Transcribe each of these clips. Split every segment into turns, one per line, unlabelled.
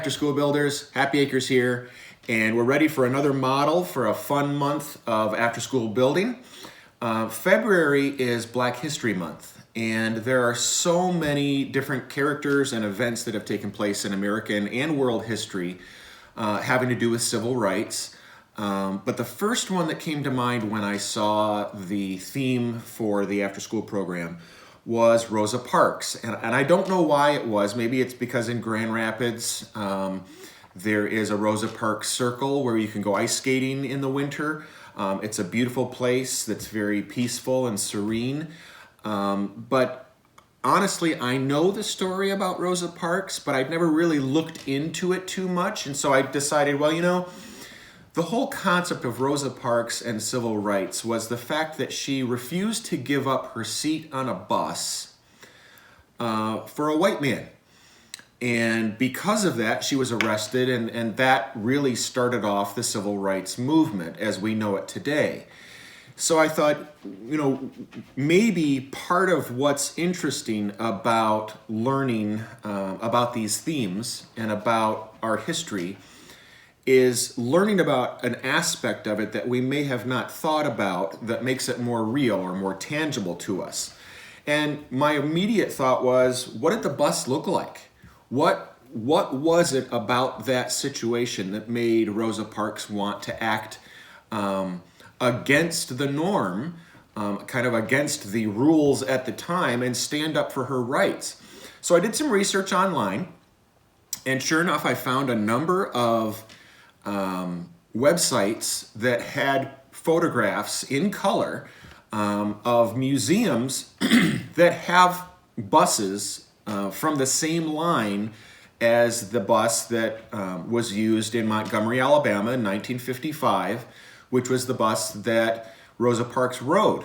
After School Builders, Happyakrz here, and we're ready for another model for a fun month of after school building. February is Black History Month, and there are so many different characters and events that have taken place in American and world history having to do with civil rights. But the first one that came to mind when I saw the theme for the after school program was Rosa Parks. And I don't know why it was. Maybe it's because in Grand Rapids there is a Rosa Parks circle where you can go ice skating in the winter. It's a beautiful place that's very peaceful and serene. But honestly, I know the story about Rosa Parks, but I'd never really looked into it too much. And so I decided, well, you know, the whole concept of Rosa Parks and civil rights was the fact that she refused to give up her seat on a bus for a white man. And because of that, she was arrested, and that really started off the civil rights movement as we know it today. So I thought, you know, maybe part of what's interesting about learning about these themes and about our history is learning about an aspect of it that we may have not thought about that makes it more real or more tangible to us. And my immediate thought was, what did the bus look like? What was it about that situation that made Rosa Parks want to act against the norm, kind of against the rules at the time, and stand up for her rights? So I did some research online, and sure enough, I found a number of websites that had photographs in color of museums that have buses from the same line as the bus that was used in Montgomery, Alabama in 1955, which was the bus that Rosa Parks rode.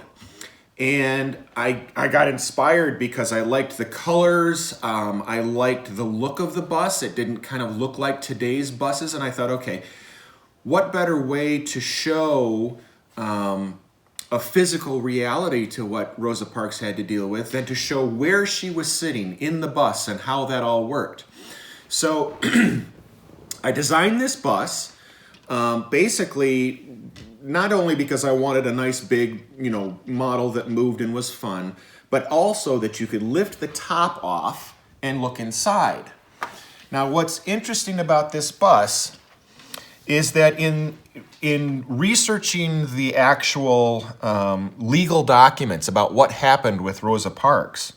And I got inspired because I liked the colors, I liked the look of the bus. It didn't kind of look like today's buses, and I thought, okay, what better way to show a physical reality to what Rosa Parks had to deal with than to show where she was sitting in the bus and how that all worked. So I designed this bus basically not only because I wanted a nice big, you know, model that moved and was fun, but also that you could lift the top off and look inside. Now, what's interesting about this bus is that in researching the actual legal documents about what happened with Rosa Parks,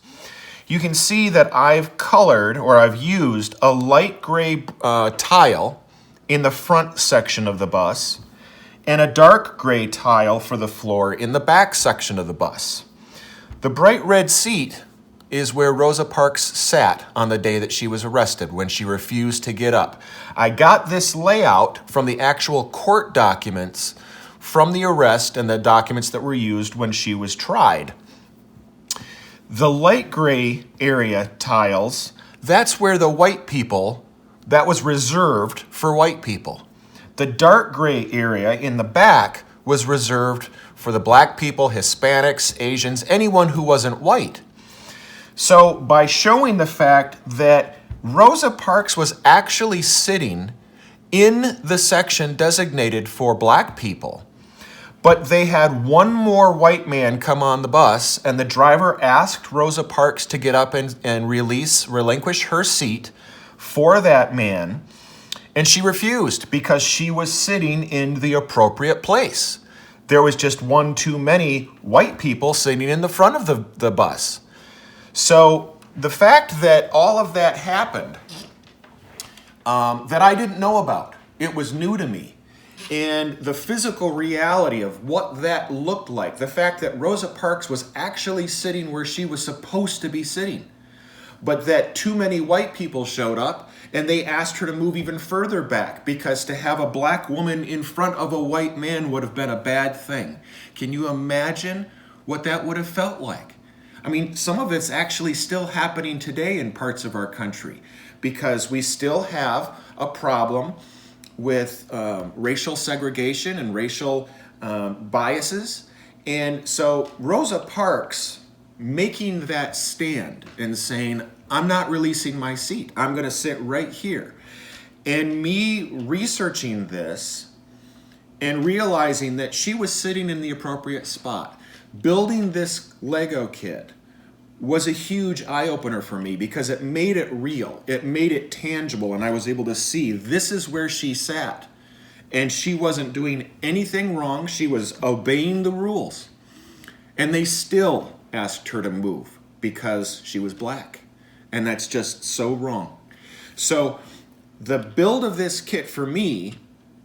you can see that I've colored, or I've used, a light gray tile in the front section of the bus and a dark gray tile for the floor in the back section of the bus. The bright red seat is where Rosa Parks sat on the day that she was arrested, when she refused to get up. I got this layout from the actual court documents from the arrest and the documents that were used when she was tried. The light gray area tiles, that's where the white people, that was reserved for white people. The dark gray area in the back was reserved for the black people, Hispanics, Asians, anyone who wasn't white. So by showing the fact that Rosa Parks was actually sitting in the section designated for black people, but they had one more white man come on the bus, and the driver asked Rosa Parks to get up and relinquish her seat for that man, and she refused because she was sitting in the appropriate place. There was just one too many white people sitting in the front of the bus. So the fact that all of that happened, that I didn't know about, it was new to me. And the physical reality of what that looked like, the fact that Rosa Parks was actually sitting where she was supposed to be sitting, but that too many white people showed up and they asked her to move even further back because to have a black woman in front of a white man would have been a bad thing. Can you imagine what that would have felt like? I mean, some of it's actually still happening today in parts of our country because we still have a problem with racial segregation and racial biases. And so Rosa Parks making that stand and saying, I'm not releasing my seat, I'm going to sit right here, And me researching this and realizing that she was sitting in the appropriate spot. Building this Lego kit was a huge eye-opener for me because it made it real. It made it tangible, and I was able to see this is where she sat. And she wasn't doing anything wrong. She was obeying the rules. And they still asked her to move because she was black. And that's just so wrong. So the build of this kit for me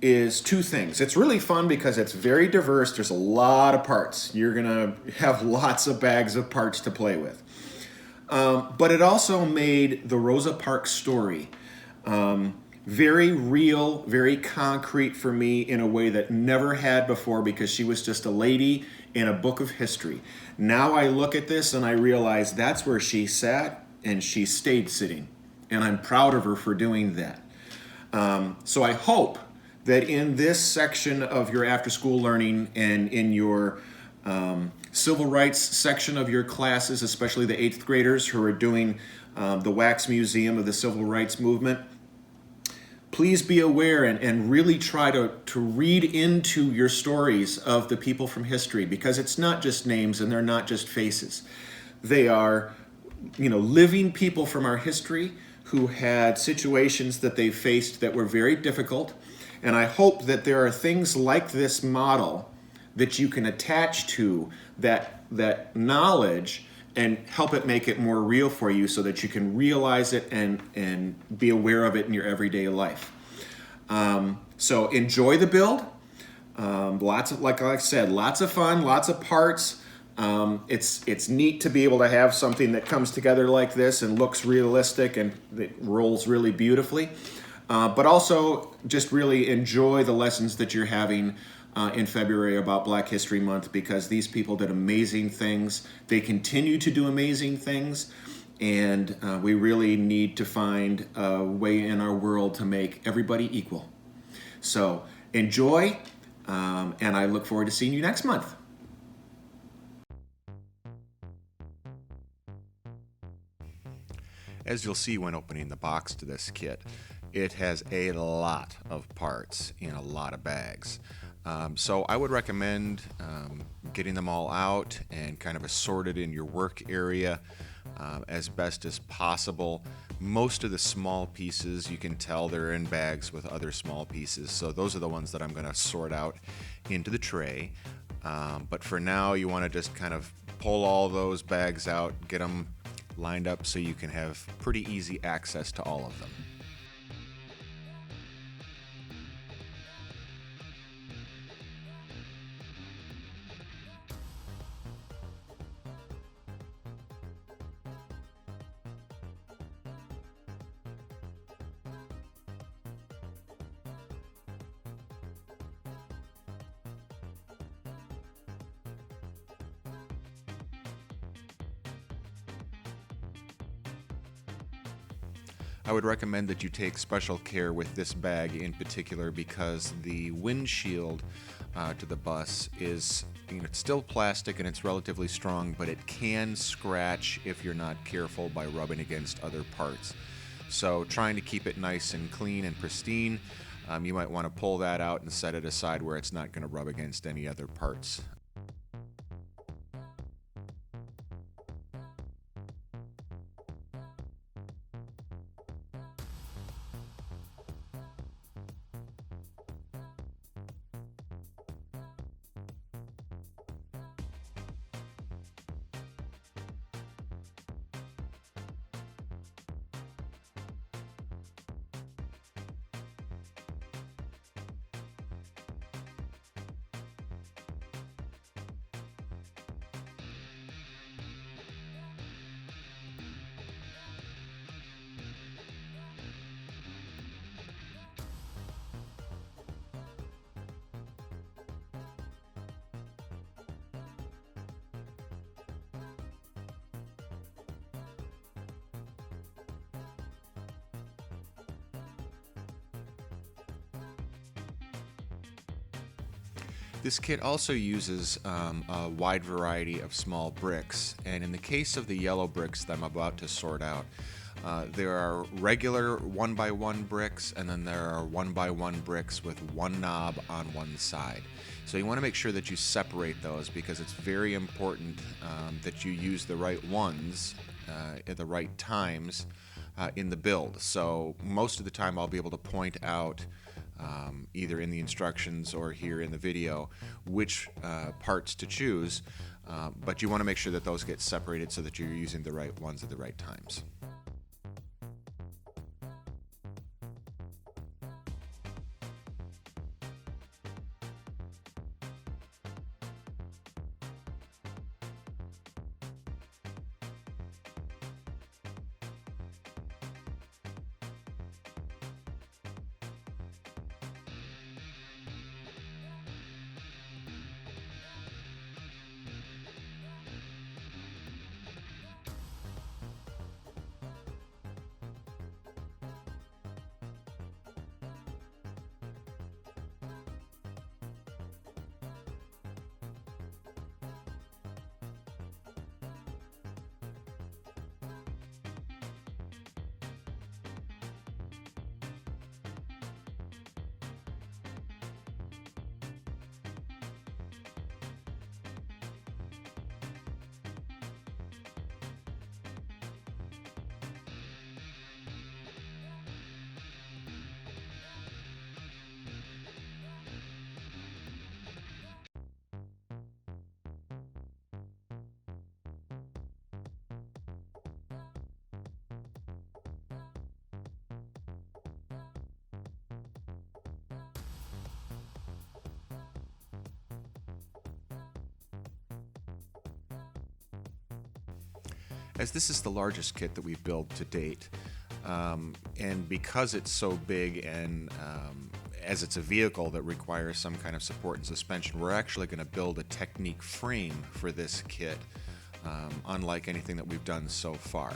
is two things. It's really fun because it's very diverse. There's a lot of parts. You're gonna have lots of bags of parts to play with. But it also made the Rosa Parks story very real, very concrete for me in a way that never had before because she was just a lady in a book of history. Now I look at this and I realize that's where she sat and she stayed sitting. And I'm proud of her for doing that. So I hope that in this section of your after-school learning and in your civil rights section of your classes, especially the 8th graders who are doing the Wax Museum of the Civil Rights Movement, please be aware and really try to read into your stories of the people from history, because it's not just names and they're not just faces. They are, living people from our history who had situations that they faced that were very difficult. And I hope that there are things like this model that you can attach to that knowledge and help it make it more real for you so that you can realize it and be aware of it in your everyday life. So enjoy the build. Like I said, lots of fun, lots of parts. It's neat to be able to have something that comes together like this and looks realistic and it rolls really beautifully. But also just really enjoy the lessons that you're having in February about Black History Month, because these people did amazing things. They continue to do amazing things, and we really need to find a way in our world to make everybody equal. So enjoy, and I look forward to seeing you next month.
As you'll see when opening the box to this kit, it has a lot of parts in a lot of bags. So I would recommend getting them all out and kind of assorted in your work area as best as possible. Most of the small pieces, you can tell they're in bags with other small pieces, so those are the ones that I'm going to sort out into the tray. But for now, you want to just kind of pull all those bags out, get them lined up so you can have pretty easy access to all of them. I would recommend that you take special care with this bag in particular because the windshield to the bus is, it's still plastic and it's relatively strong, but it can scratch if you're not careful by rubbing against other parts. So trying to keep it nice and clean and pristine, you might want to pull that out and set it aside where it's not going to rub against any other parts. This kit also uses a wide variety of small bricks, and in the case of the yellow bricks that I'm about to sort out, There are regular 1x1 bricks, and then there are 1x1 bricks with one knob on one side. So you want to make sure that you separate those, because it's very important that you use the right ones at the right times in the build. So most of the time I'll be able to point out either in the instructions or here in the video which parts to choose, but you want to make sure that those get separated so that you're using the right ones at the right times. As this is the largest kit that we've built to date, and because it's so big and as it's a vehicle that requires some kind of support and suspension, we're actually going to build a Technique frame for this kit, unlike anything that we've done so far.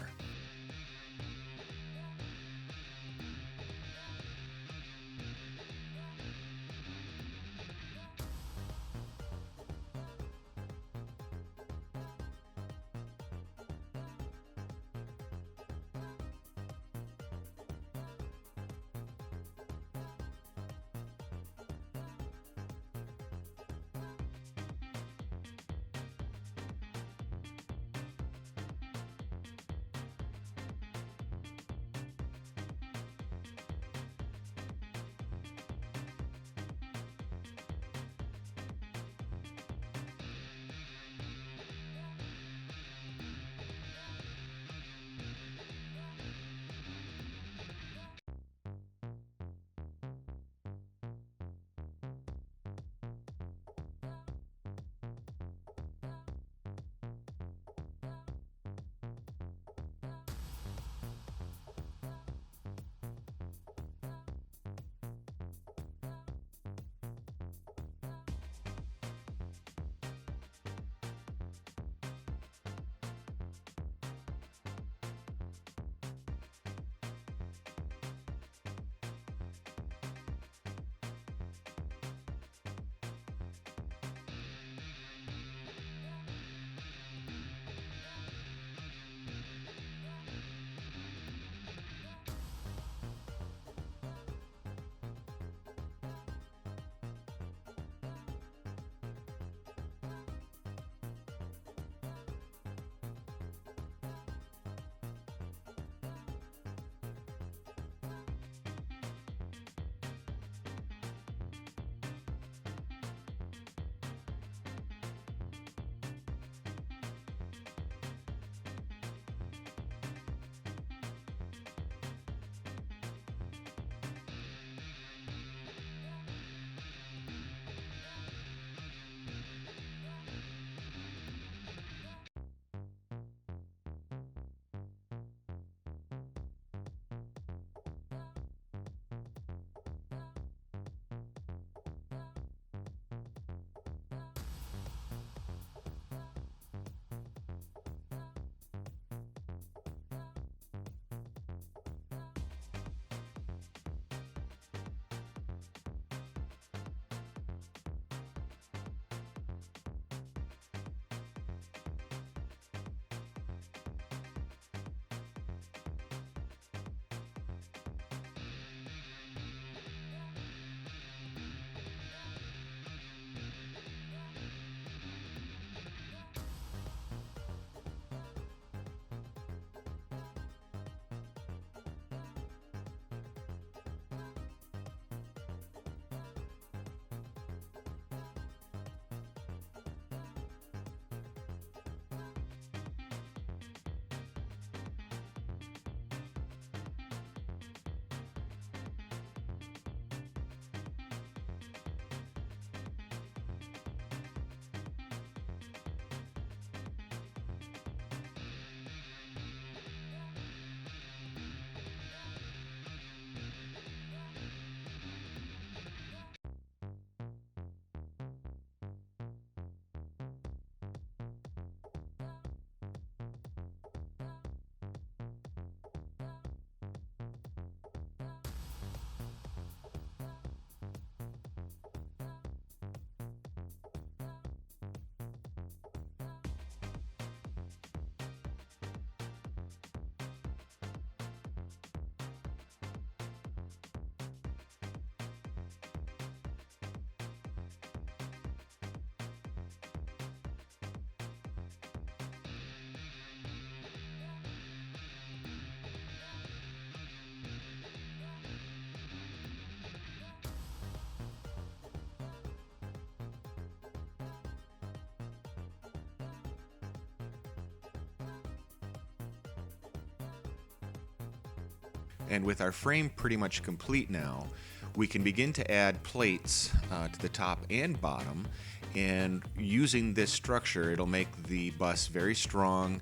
And with our frame pretty much complete now, we can begin to add plates to the top and bottom. And using this structure, it'll make the bus very strong.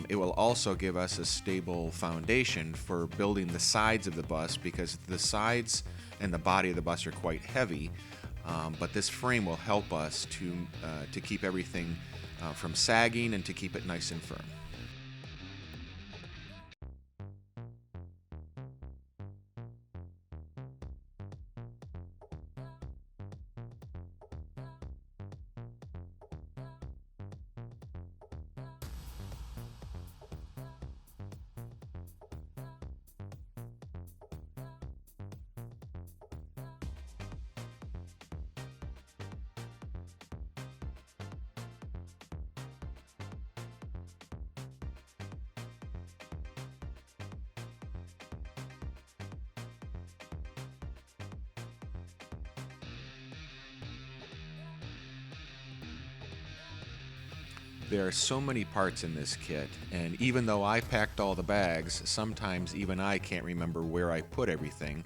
It will also give us a stable foundation for building the sides of the bus, because the sides and the body of the bus are quite heavy. But this frame will help us to keep everything from sagging and to keep it nice and firm. There are so many parts in this kit, and even though I packed all the bags, sometimes even I can't remember where I put everything.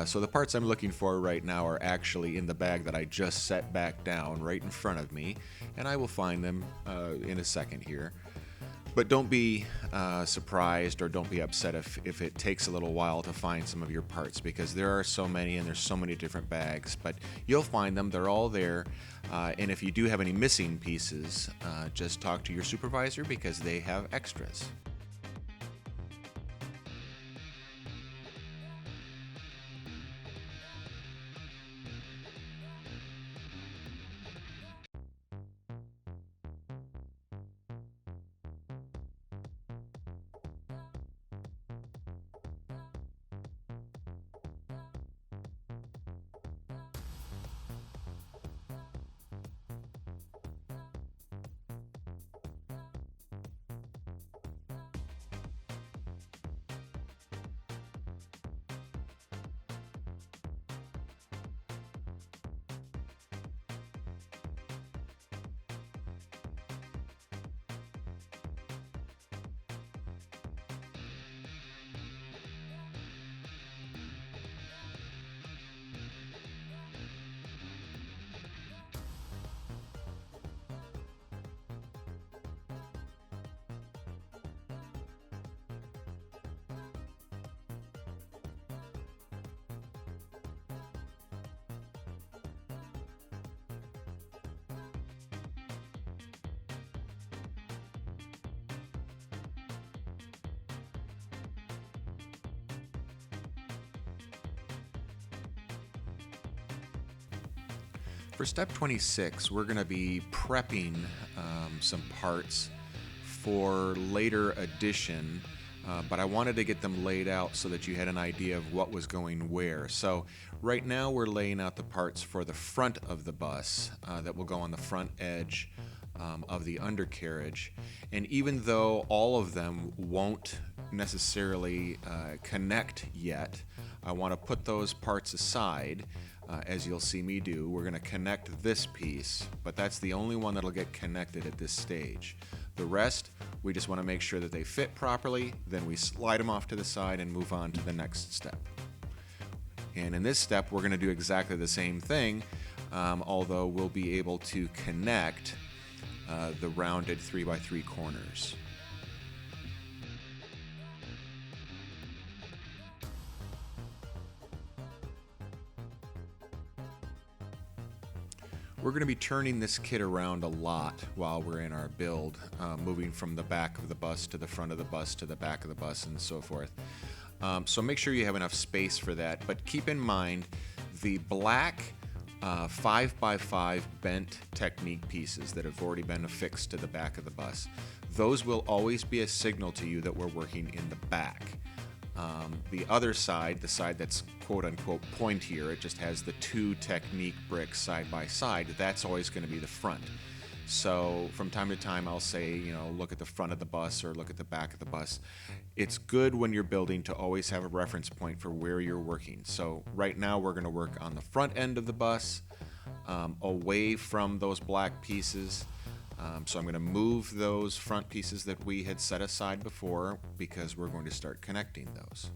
So the parts I'm looking for right now are actually in the bag that I just set back down right in front of me, and I will find them in a second here. But don't be surprised or don't be upset if it takes a little while to find some of your parts, because there are so many and there's so many different bags. But you'll find them, they're all there. And if you do have any missing pieces, just talk to your supervisor, because they have extras. For step 26, we're going to be prepping some parts for later addition, but I wanted to get them laid out so that you had an idea of what was going where. So right now we're laying out the parts for the front of the bus that will go on the front edge of the undercarriage. And even though all of them won't necessarily connect yet, I want to put those parts aside. As you'll see me do, we're going to connect this piece, but that's the only one that'll get connected at this stage. The rest, we just want to make sure that they fit properly, then we slide them off to the side and move on to the next step. And in this step, we're going to do exactly the same thing, although we'll be able to connect the rounded 3x3 corners. We're going to be turning this kit around a lot while we're in our build, moving from the back of the bus to the front of the bus to the back of the bus and so forth. So make sure you have enough space for that, but keep in mind the black 5x5 bent technique pieces that have already been affixed to the back of the bus. Those will always be a signal to you that we're working in the back. The other side, the side that's quote-unquote pointier, it just has the two technique bricks side by side, that's always going to be the front. So from time to time I'll say, look at the front of the bus or look at the back of the bus. It's good when you're building to always have a reference point for where you're working. So right now we're going to work on the front end of the bus, away from those black pieces. So I'm going to move those front pieces that we had set aside before because we're going to start connecting those.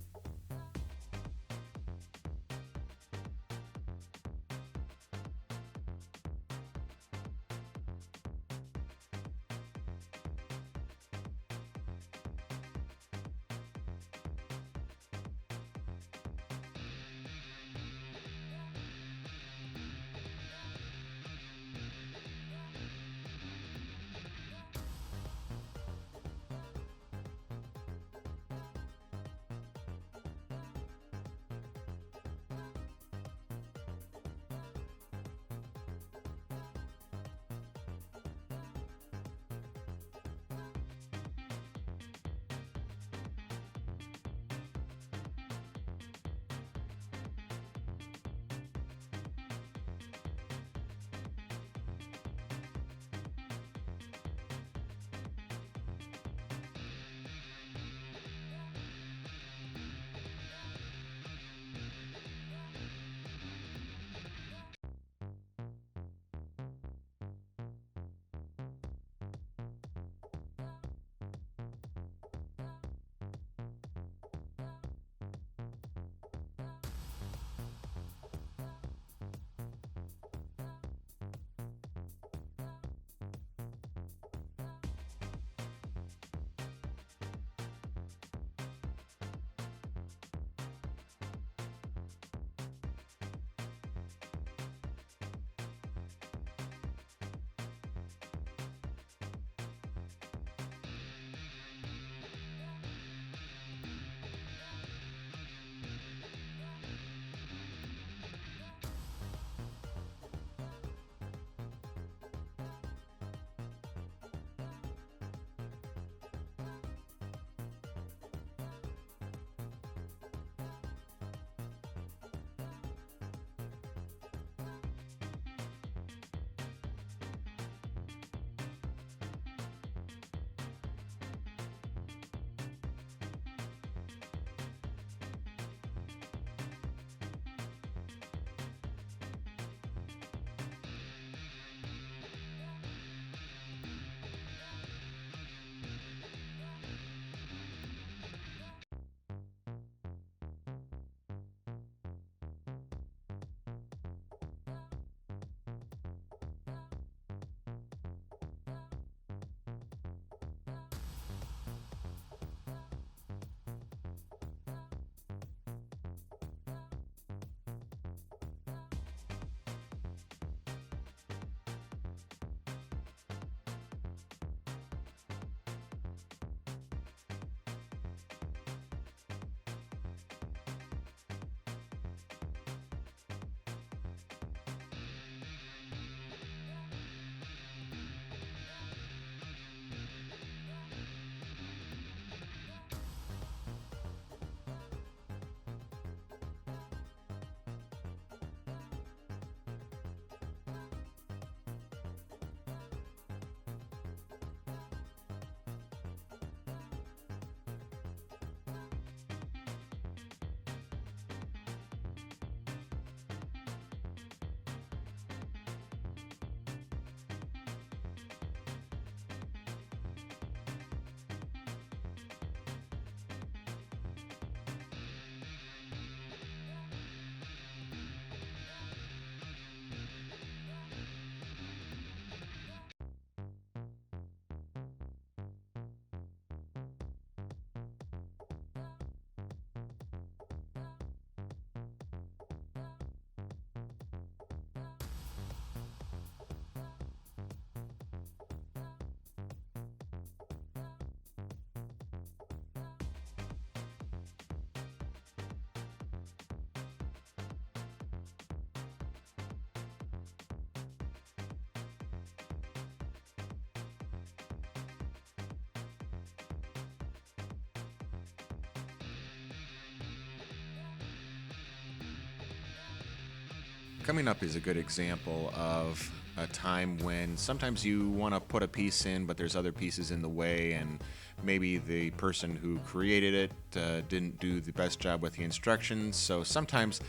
Coming up is a good example of a time when sometimes you want to put a piece in, but there's other pieces in the way, and maybe the person who created it didn't do the best job with the instructions. So sometimes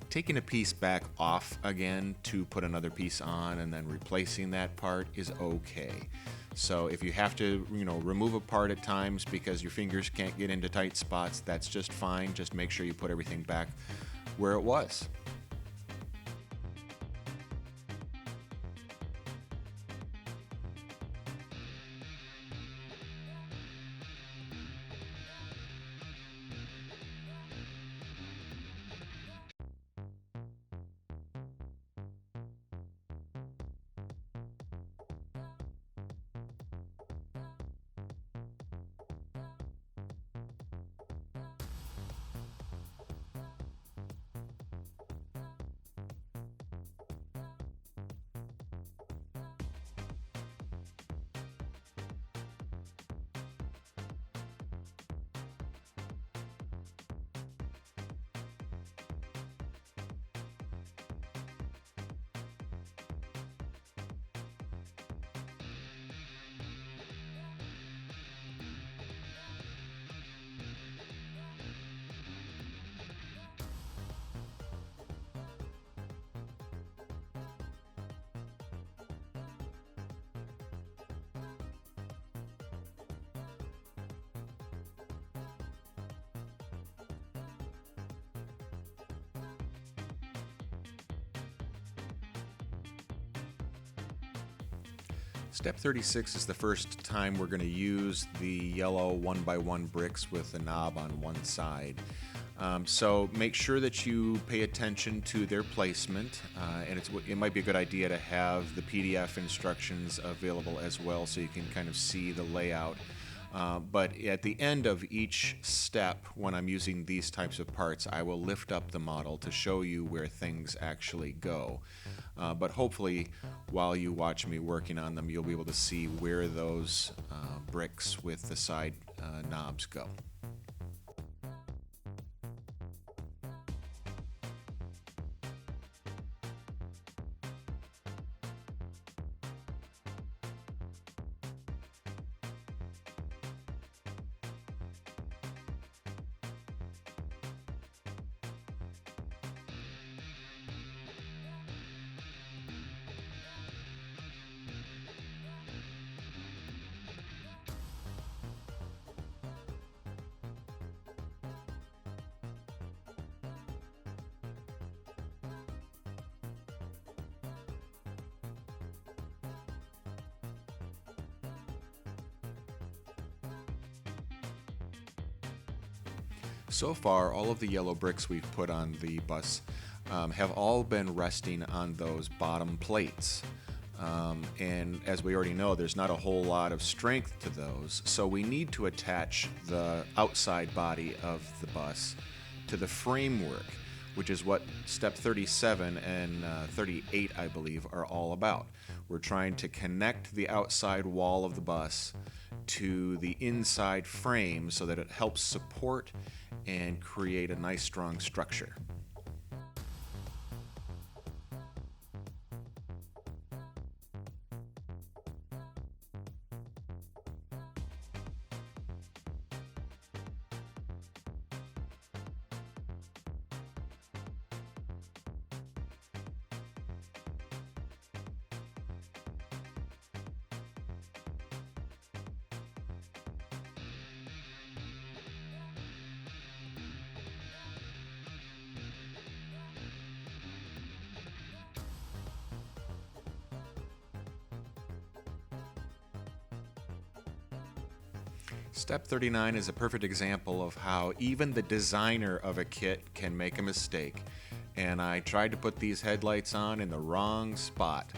taking a piece back off again to put another piece on and then replacing that part is okay. So if you have to, remove a part at times because your fingers can't get into tight spots, that's just fine. Just make sure you put everything back where it was. Step 36 is the first time we're going to use the yellow 1x1 bricks with the knob on one side. So make sure that you pay attention to their placement, and it might be a good idea to have the PDF instructions available as well so you can kind of see the layout. But at the end of each step, when I'm using these types of parts, I will lift up the model to show you where things actually go. But hopefully, while you watch me working on them, you'll be able to see where those bricks with the side knobs go. So far, all of the yellow bricks we've put on the bus have all been resting on those bottom plates. And as we already know, there's not a whole lot of strength to those, so we need to attach the outside body of the bus to the framework, which is what step 37 and 38, I believe, are all about. We're trying to connect the outside wall of the bus to the inside frame so that it helps support and create a nice strong structure. Step 39 is a perfect example of how even the designer of a kit can make a mistake. And I tried to put these headlights on in the wrong spot.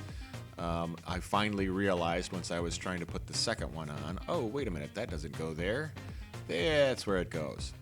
I finally realized once I was trying to put the second one on, oh, wait a minute, that doesn't go there. That's where it goes.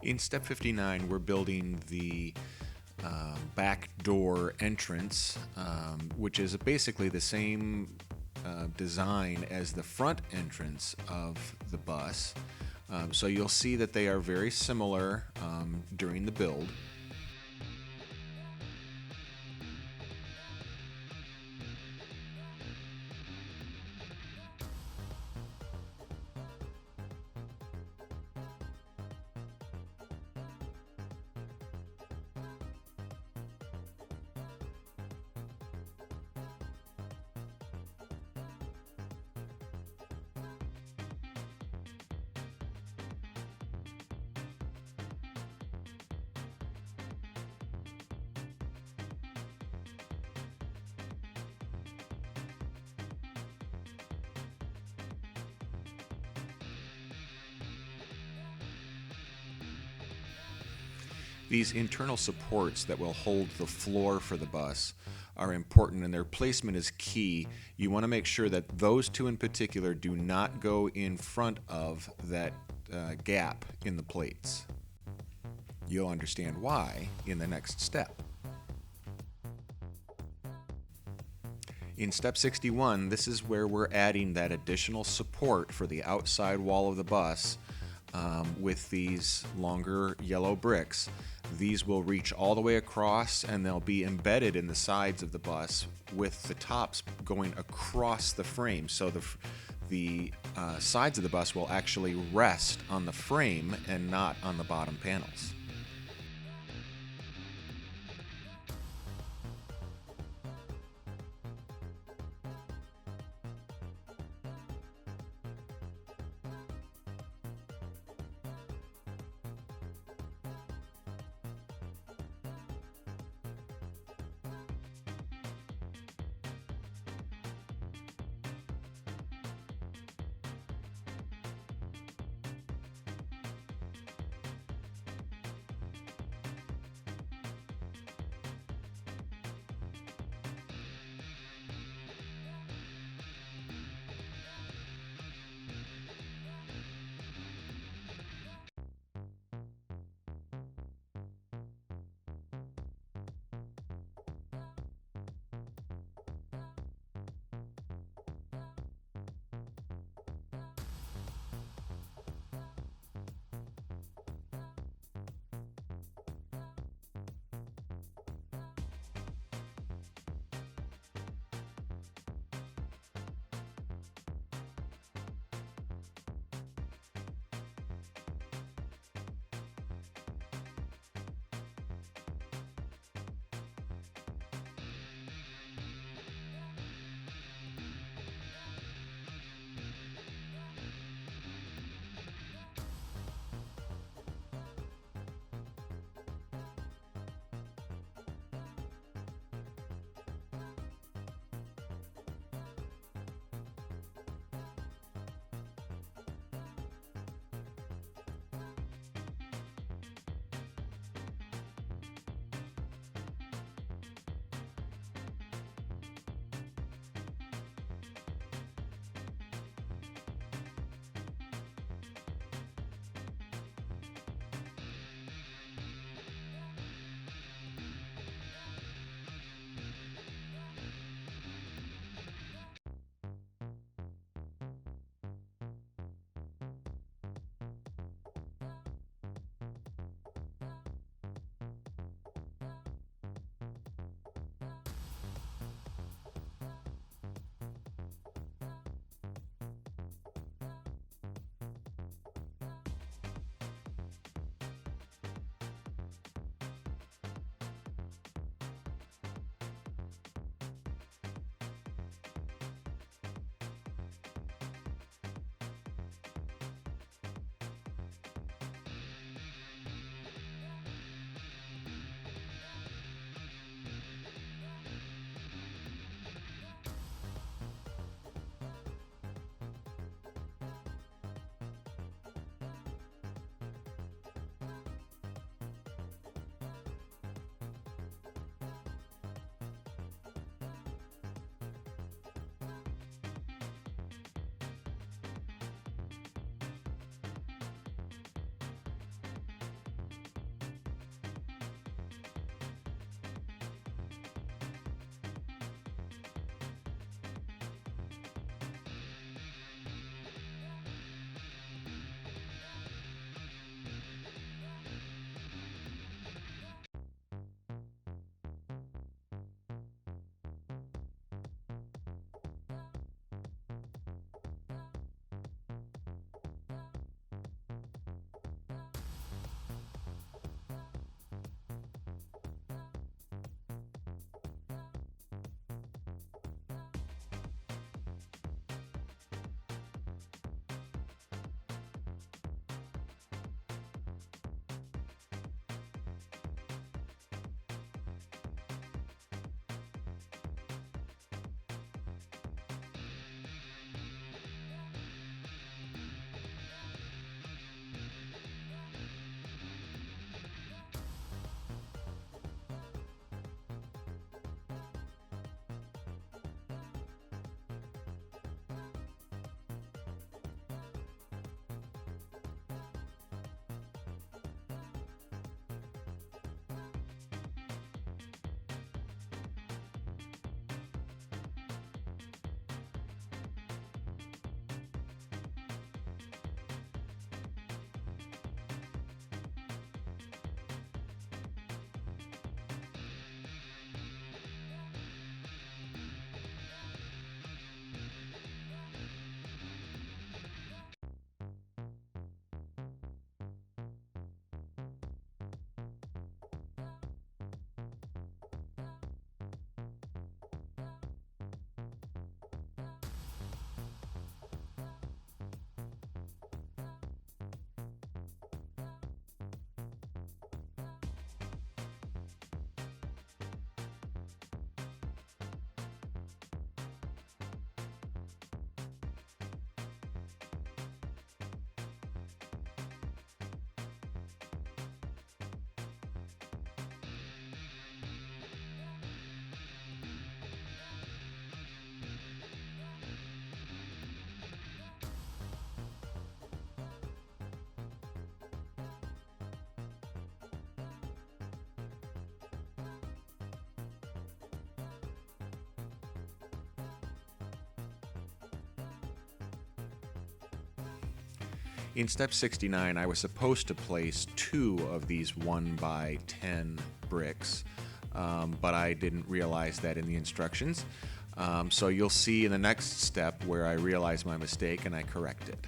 In step 59, we're building the back door entrance, which is basically the same design as the front entrance of the bus. So you'll see that they are very similar during the build. These internal supports that will hold the floor for the bus are important, and their placement is key. You want to make sure that those two in particular do not go in front of that gap in the plates. You'll understand why in the next step. In step 61, this is where we're adding that additional support for the outside wall of the bus with these longer yellow bricks. These will reach all the way across, and they'll be embedded in the sides of the bus with the tops going across the frame. So the sides of the bus will actually rest on the frame and not on the bottom panels. In step 69, I was supposed to place 2 of these 1x10 bricks, but I didn't realize that in the instructions. So you'll see in the next step where I realize my mistake and I correct it.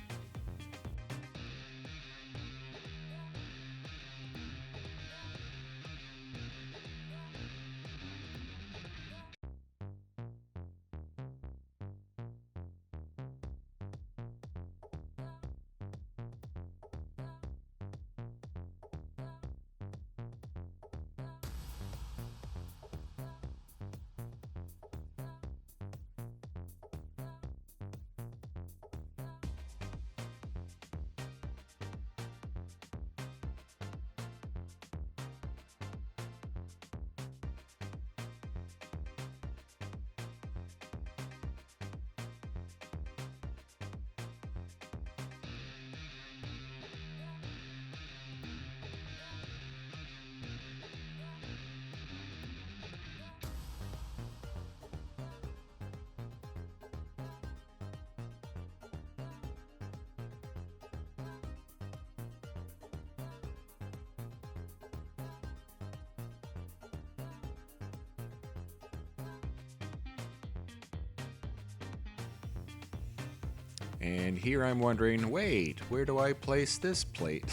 And here I'm wondering, wait, where do I place this plate?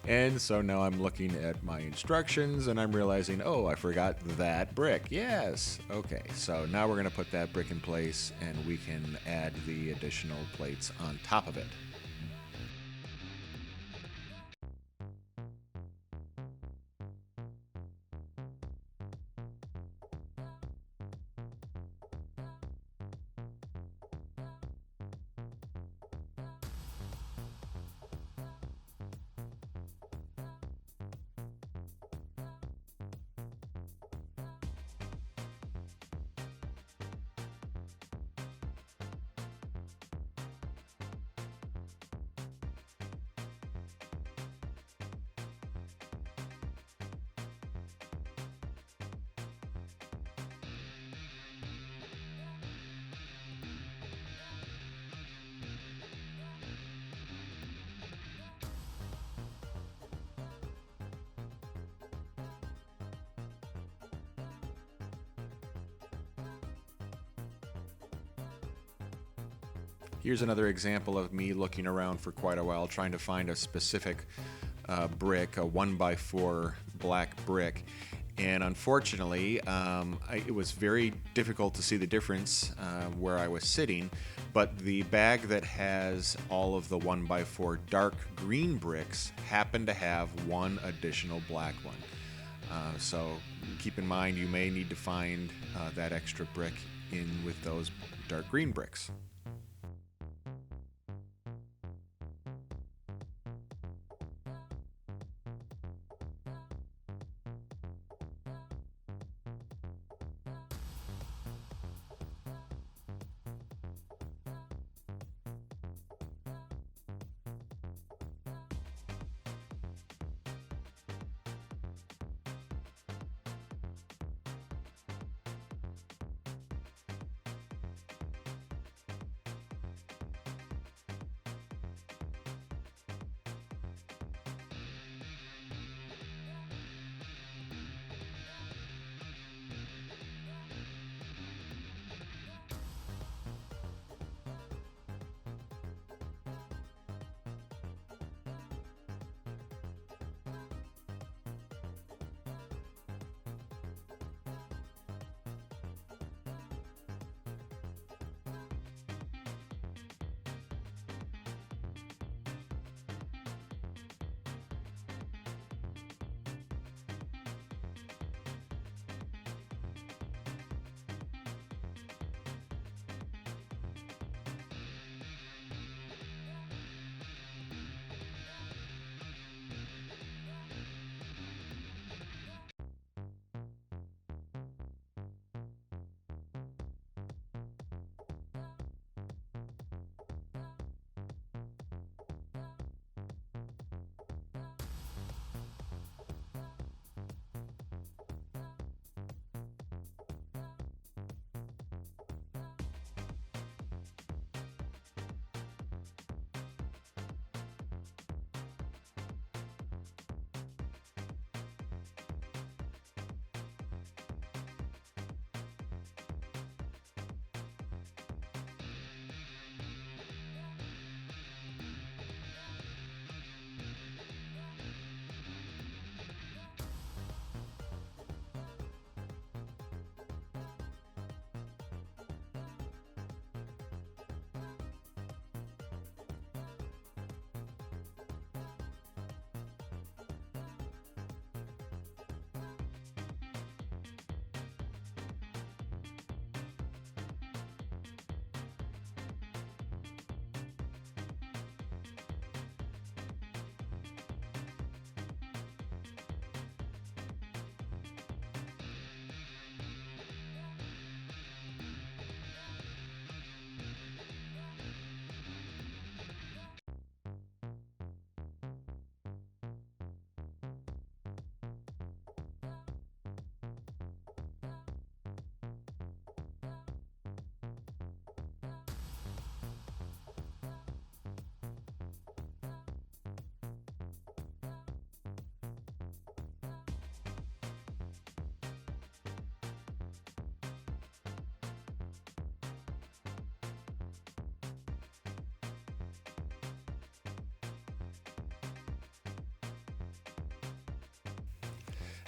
And so now I'm looking at my instructions and I'm realizing, oh, I forgot that brick. Yes. Okay, so now we're going to put that brick in place and we can add the additional plates on top of it. Here's another example of me looking around for quite a while trying to find a specific brick, a 1x4 black brick. And unfortunately, it was very difficult to see the difference where I was sitting, but the bag that has all of the 1x4 dark green bricks happened to have one additional black one. So keep in mind you may need to find that extra brick in with those dark green bricks.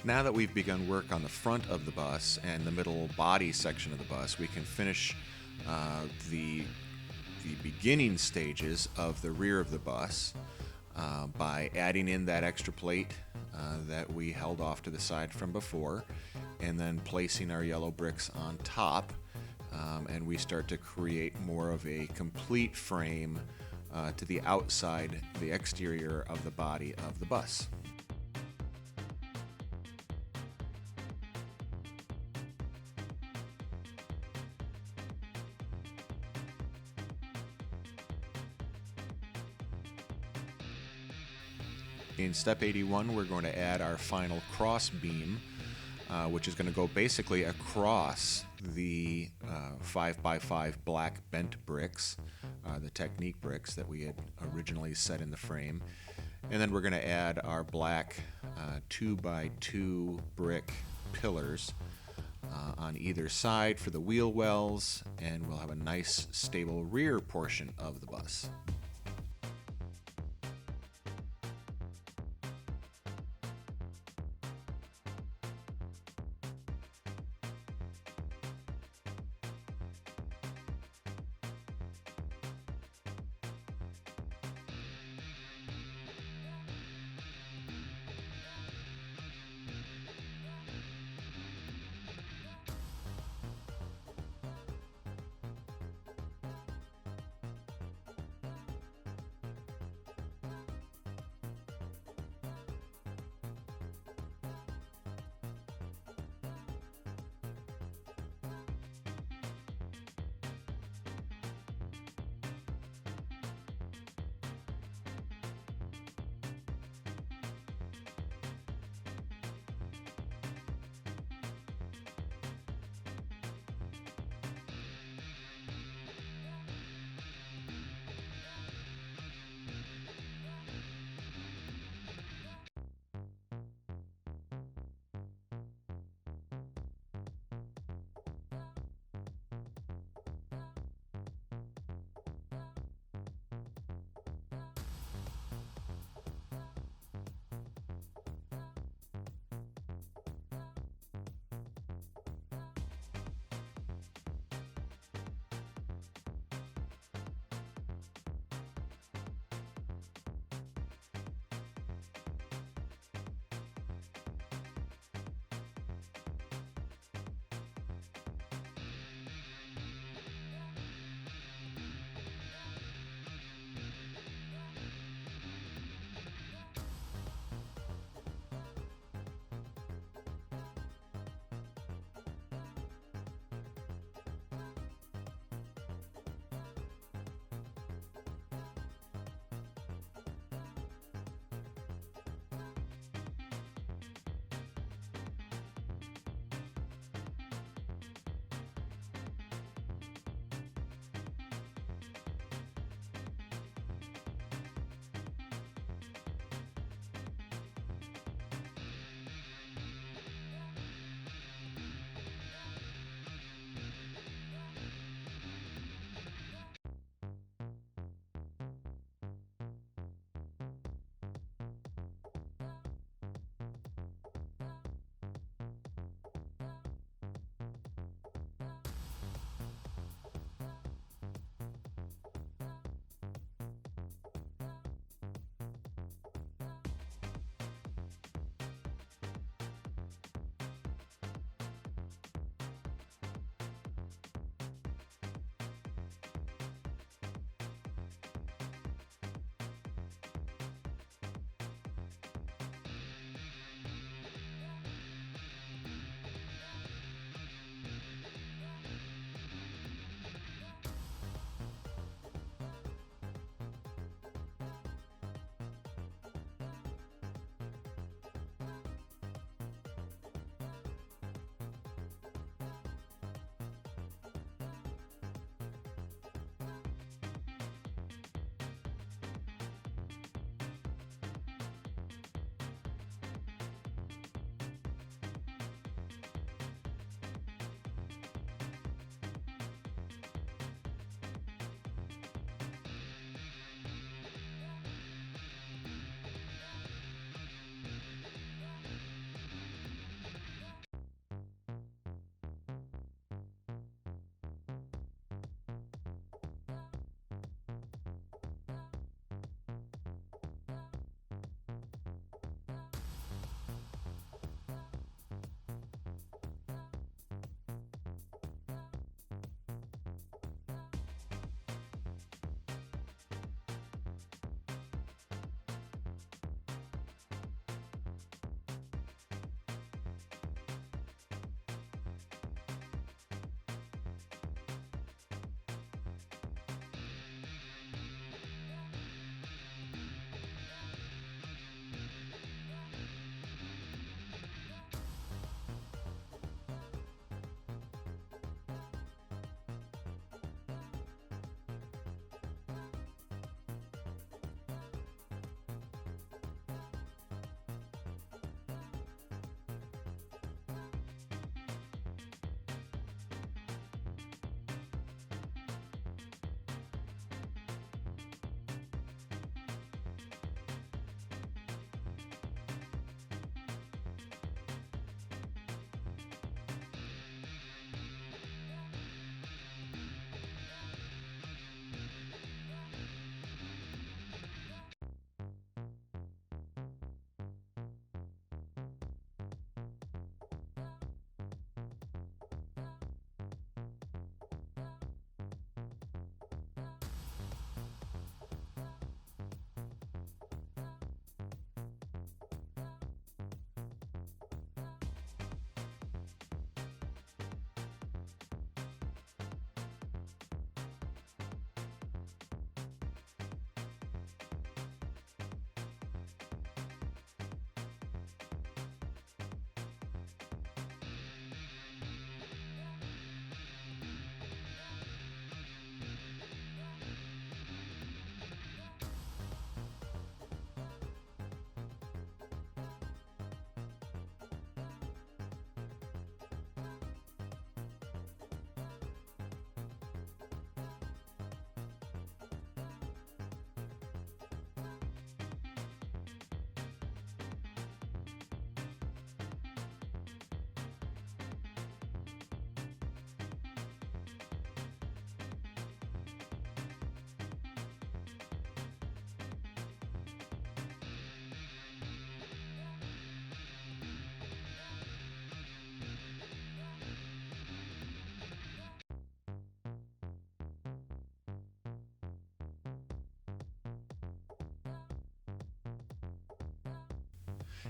Now that we've begun work on the front of the bus and the middle body section of the bus, we can finish the beginning stages of the rear of the bus by adding in that extra plate that we held off to the side from before, and then placing our yellow bricks on top, and we start to create more of a complete frame to the outside, the exterior of the body of the bus. In step 81, we're going to add our final cross beam, which is going to go basically across the 5x5 black bent bricks, the technique bricks that we had originally set in the frame. And then we're going to add our black 2x2 brick pillars on either side for the wheel wells, and we'll have a nice stable rear portion of the bus.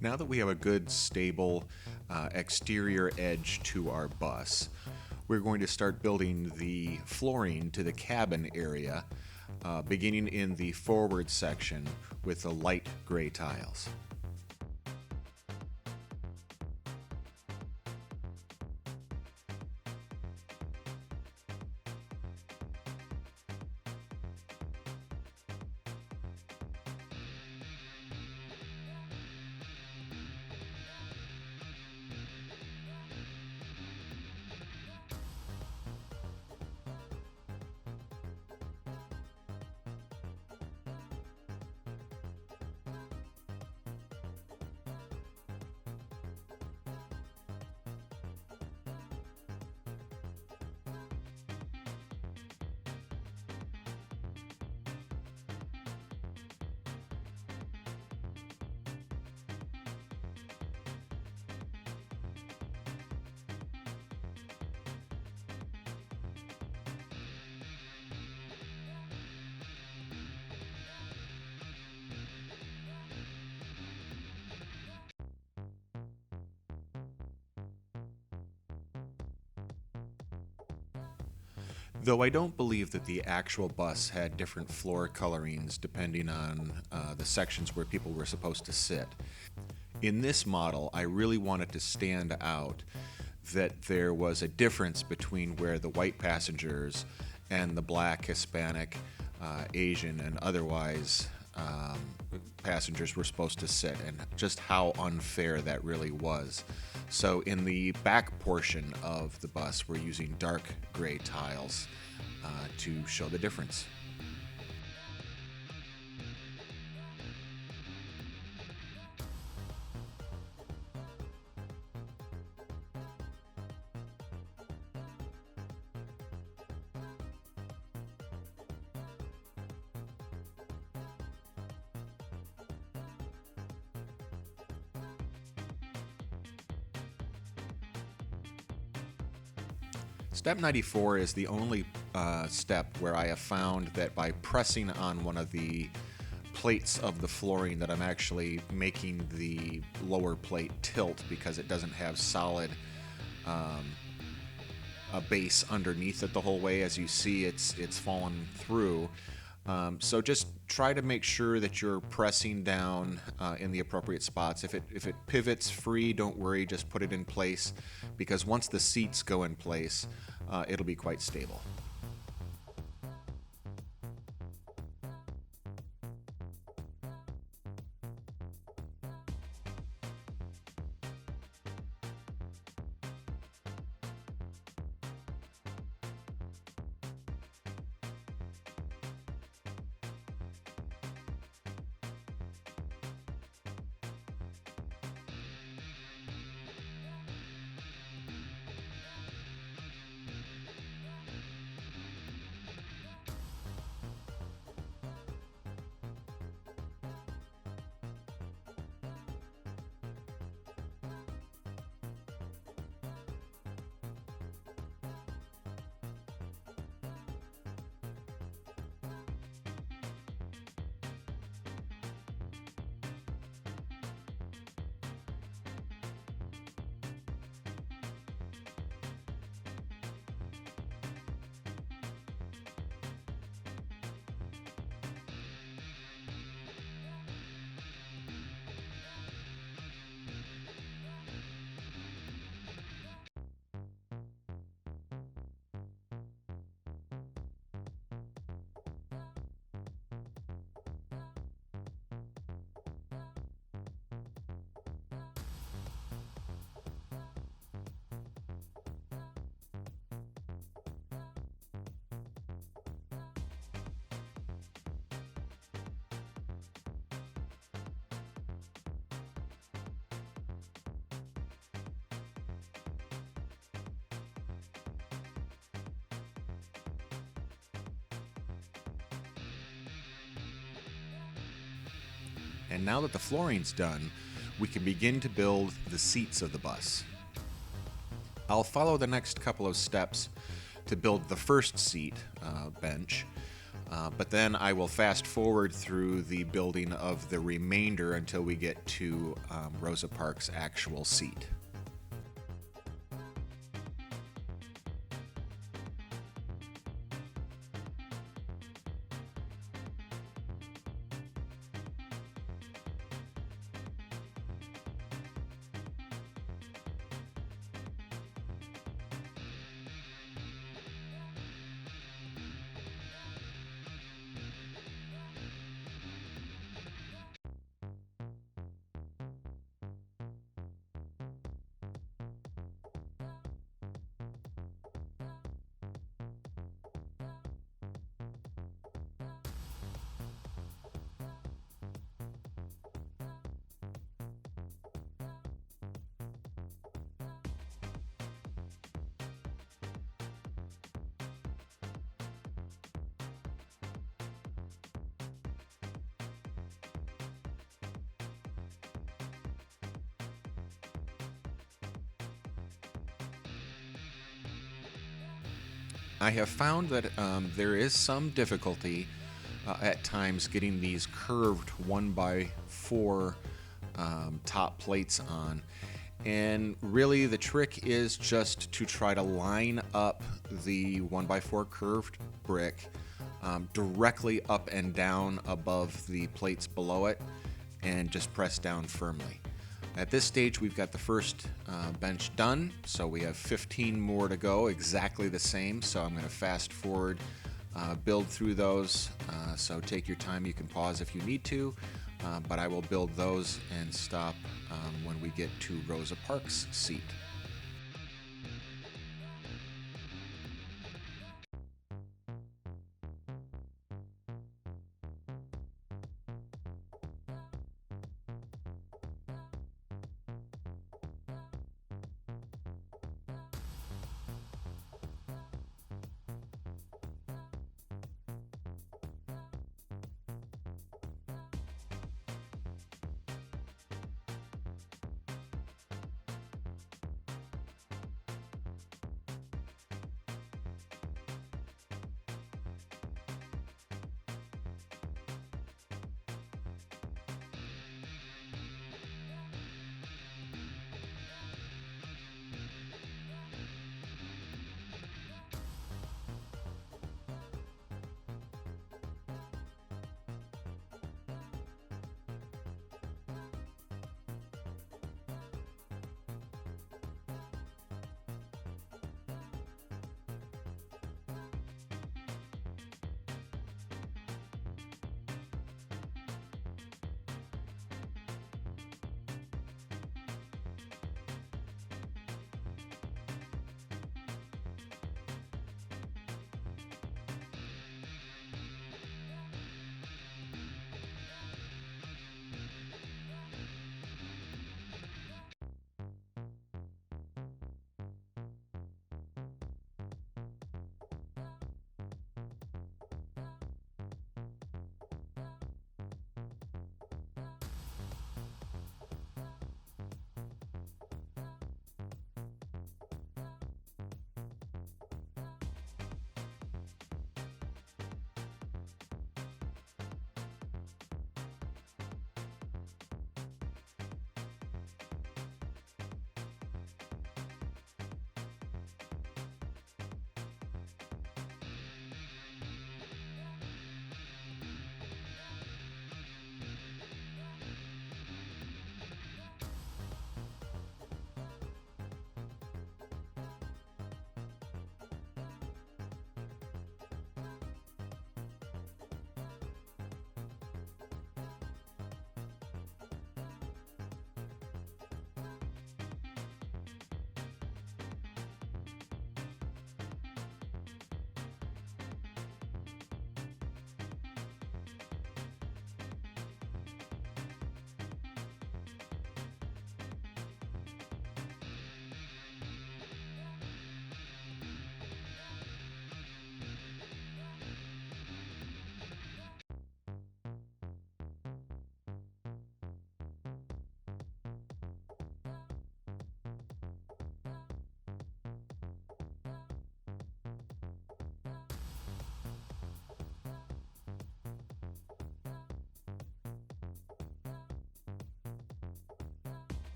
Now that we have a good, stable exterior edge to our bus, we're going to start building the flooring to the cabin area, beginning in the forward section with the light gray tiles. Though I don't believe that the actual bus had different floor colorings depending on the sections where people were supposed to sit. In this model, I really wanted to stand out that there was a difference between where the white passengers and the black, Hispanic, Asian, and otherwise passengers were supposed to sit, and just how unfair that really was. So in the back portion of the bus, we're using dark gray tiles to show the difference. Step 94 is the only step where I have found that by pressing on one of the plates of the flooring that I'm actually making the lower plate tilt because it doesn't have solid a base underneath it the whole way. As you see, it's fallen through. So just try to make sure that you're pressing down in the appropriate spots. If it pivots free, don't worry, just put it in place, because once the seats go in place, it'll be quite stable. And now that the flooring's done, we can begin to build the seats of the bus. I'll follow the next couple of steps to build the first seat bench. But then I will fast forward through the building of the remainder until we get to Rosa Parks' actual seat. I have found that there is some difficulty at times getting these curved 1x4 top plates on. And really the trick is just to try to line up the 1x4 curved brick directly up and down above the plates below it, and just press down firmly. At this stage, we've got the first bench done, so we have 15 more to go, exactly the same. So I'm going to fast forward, build through those. So take your time, you can pause if you need to, but I will build those and stop when we get to Rosa Parks' seat.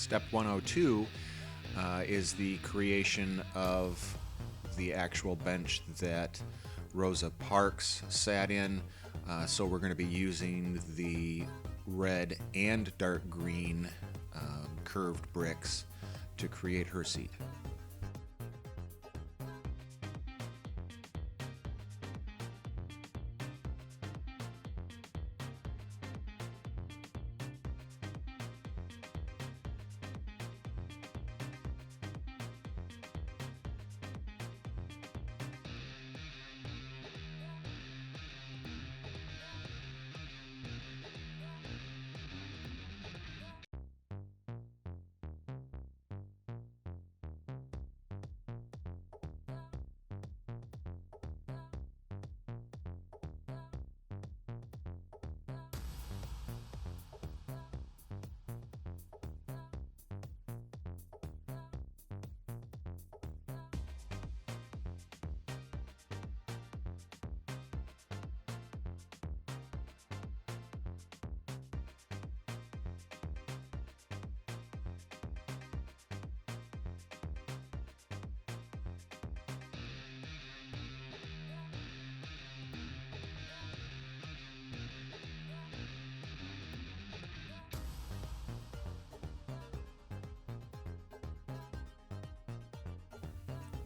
Step 102 is the creation of the actual bench that Rosa Parks sat in. So we're going to be using the red and dark green curved bricks to create her seat.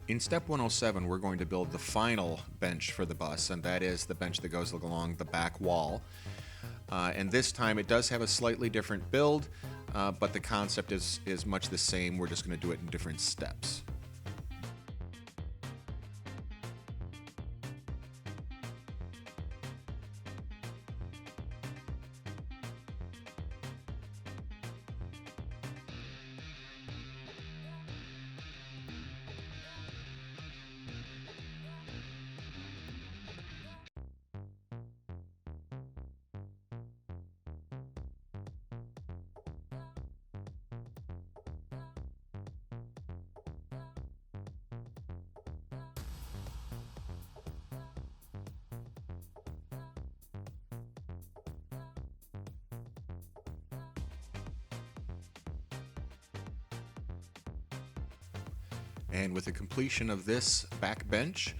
In step 107, we're going to build the final bench for the bus, and that is the bench that goes along the back wall. And this time it does have a slightly different build, but the concept is much the same. We're just going to do it in different steps. And with the completion of this back bench,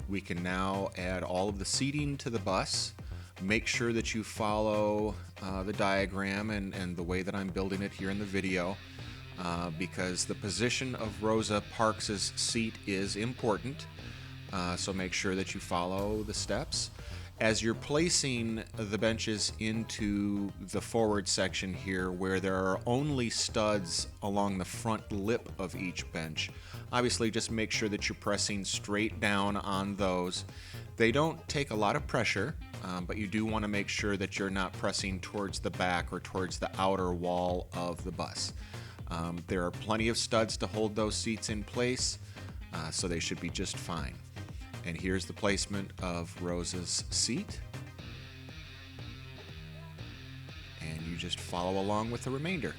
we can now add all of the seating to the bus. Make sure that you follow the diagram and the way that I'm building it here in the video, because the position of Rosa Parks' seat is important. So make sure that you follow the steps. As you're placing the benches into the forward section here, where there are only studs along the front lip of each bench, obviously just make sure that you're pressing straight down on those. They don't take a lot of pressure, but you do want to make sure that you're not pressing towards the back or towards the outer wall of the bus. There are plenty of studs to hold those seats in place, so they should be just fine. And here's the placement of Rosa's seat. And you just follow along with the remainder.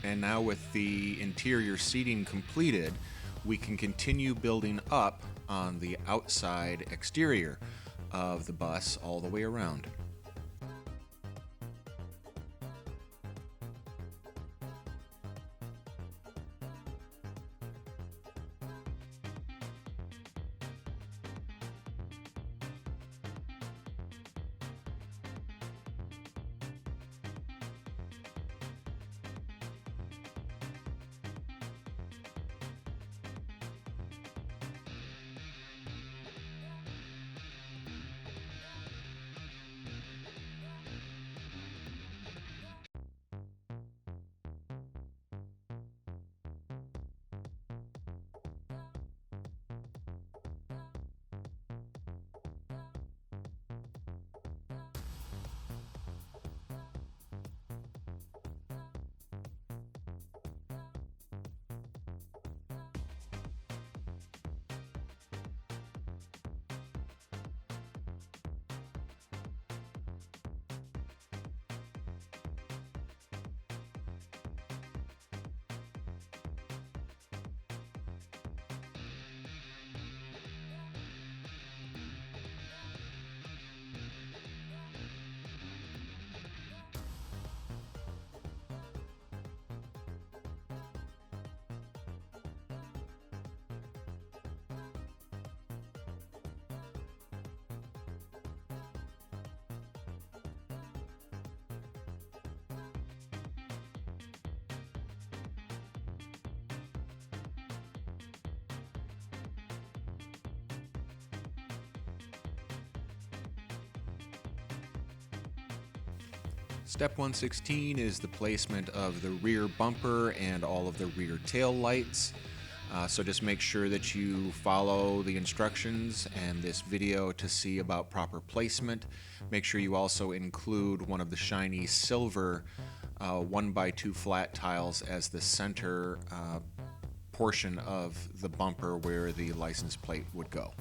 And now with the interior seating completed, we can continue building up on the outside exterior of the bus all the way around. Step 116 is the placement of the rear bumper and all of the rear tail lights. So just make sure that you follow the instructions and this video to see about proper placement. Make sure you also include one of the shiny silver 1x2 flat tiles as the center portion of the bumper where the license plate would go.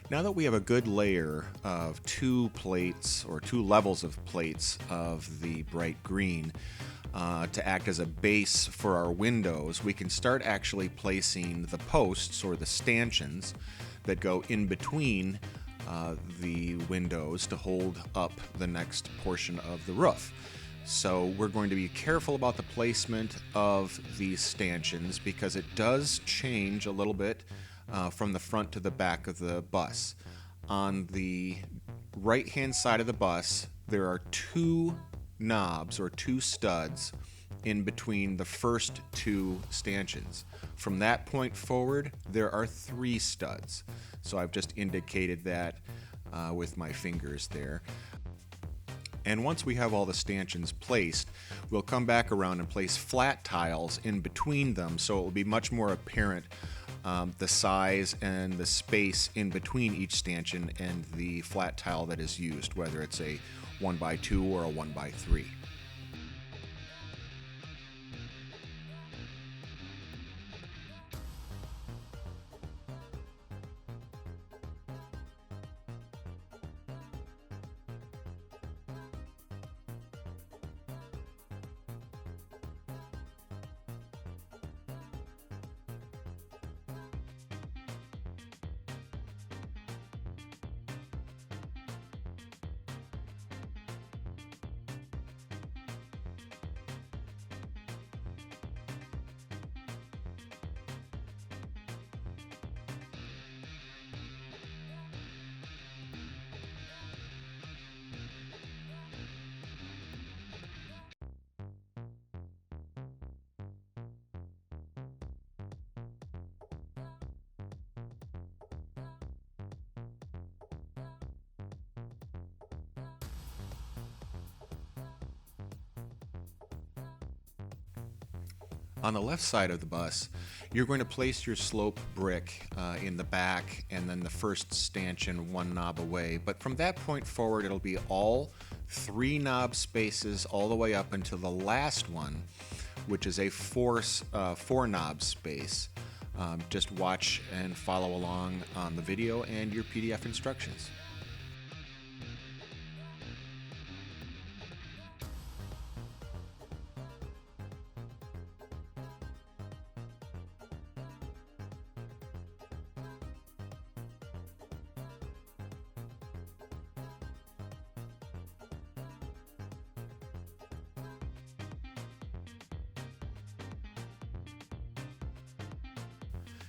Now that we have a good layer of 2 plates or 2 levels of plates of the bright green to act as a base for our windows, we can start actually placing the posts or the stanchions that go in between the windows to hold up the next portion of the roof. So we're going to be careful about the placement of these stanchions because it does change a little bit from the front to the back of the bus. On the right-hand side of the bus, there are 2 knobs or 2 studs in between the first 2 stanchions. From that point forward, there are 3 studs. So I've just indicated that with my fingers there. And once we have all the stanchions placed, we'll come back around and place flat tiles in between them so it will be much more apparent the size and the space in between each stanchion and the flat tile that is used, whether it's a 1x2 or a 1x3. On the left side of the bus, you're going to place your slope brick in the back and then the first stanchion 1 knob away. But from that point forward, it'll be all 3 knob spaces all the way up until the last one, which is a 4 knob space. Just watch and follow along on the video and your PDF instructions.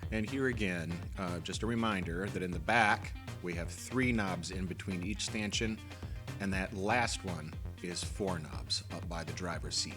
And here again, just a reminder that in the back, we have 3 knobs in between each stanchion, and that last one is 4 knobs up by the driver's seat.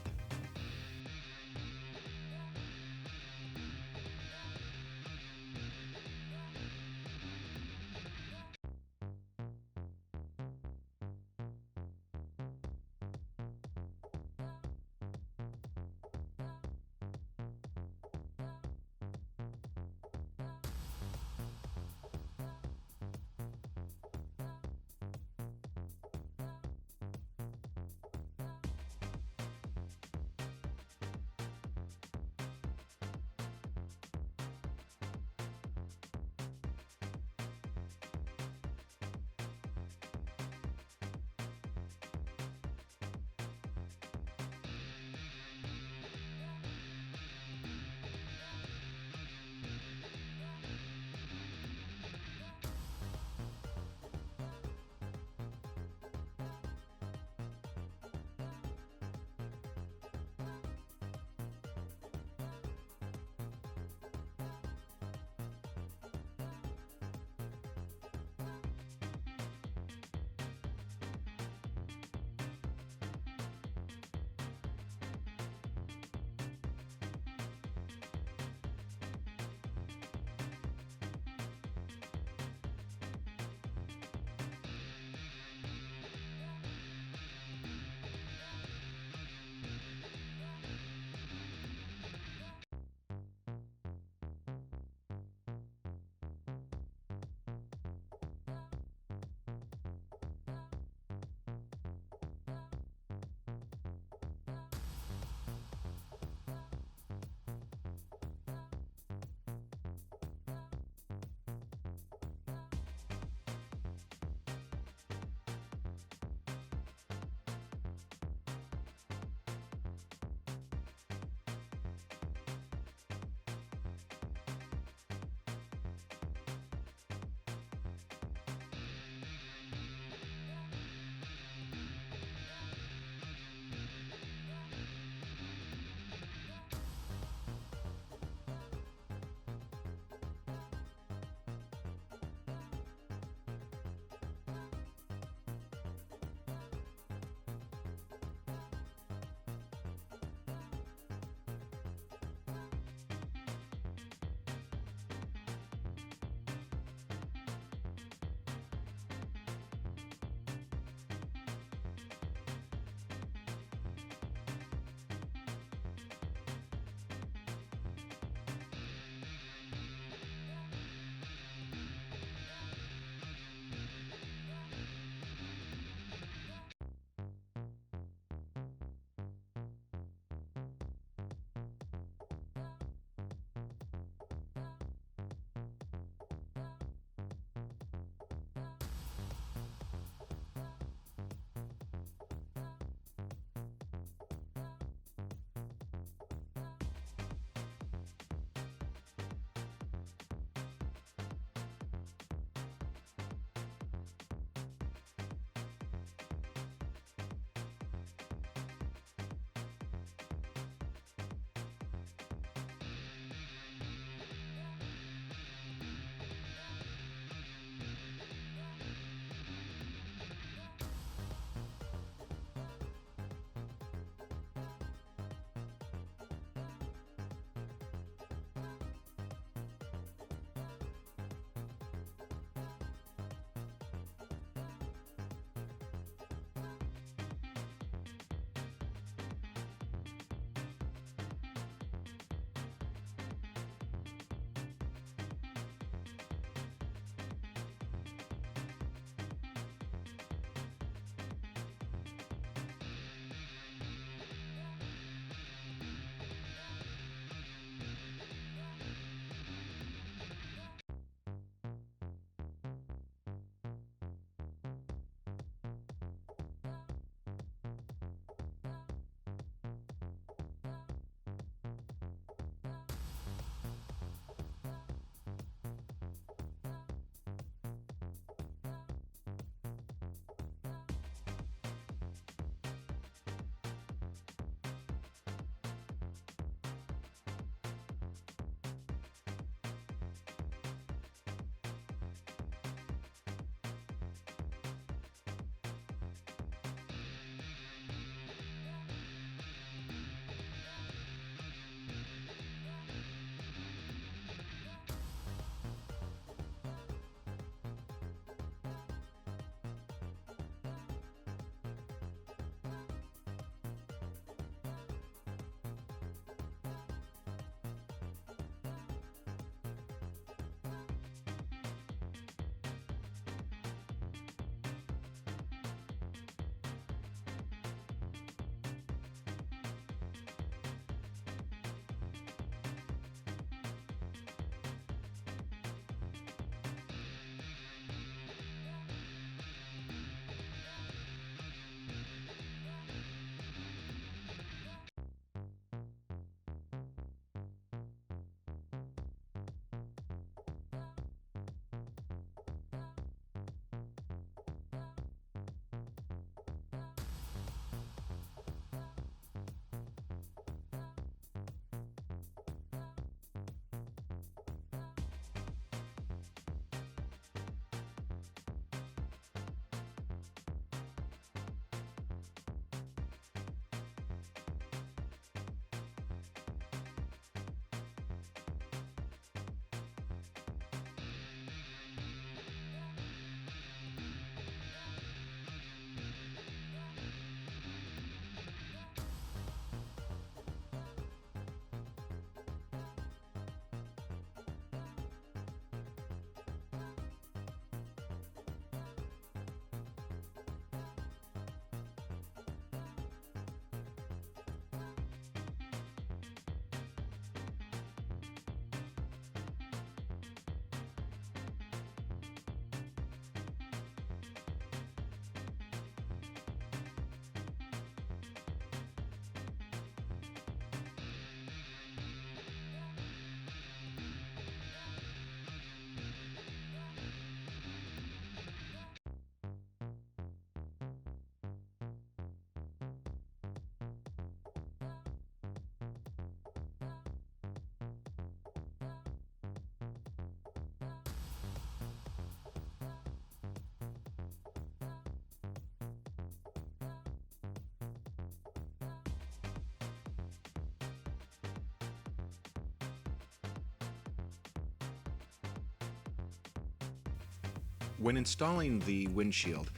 when installing the windshield,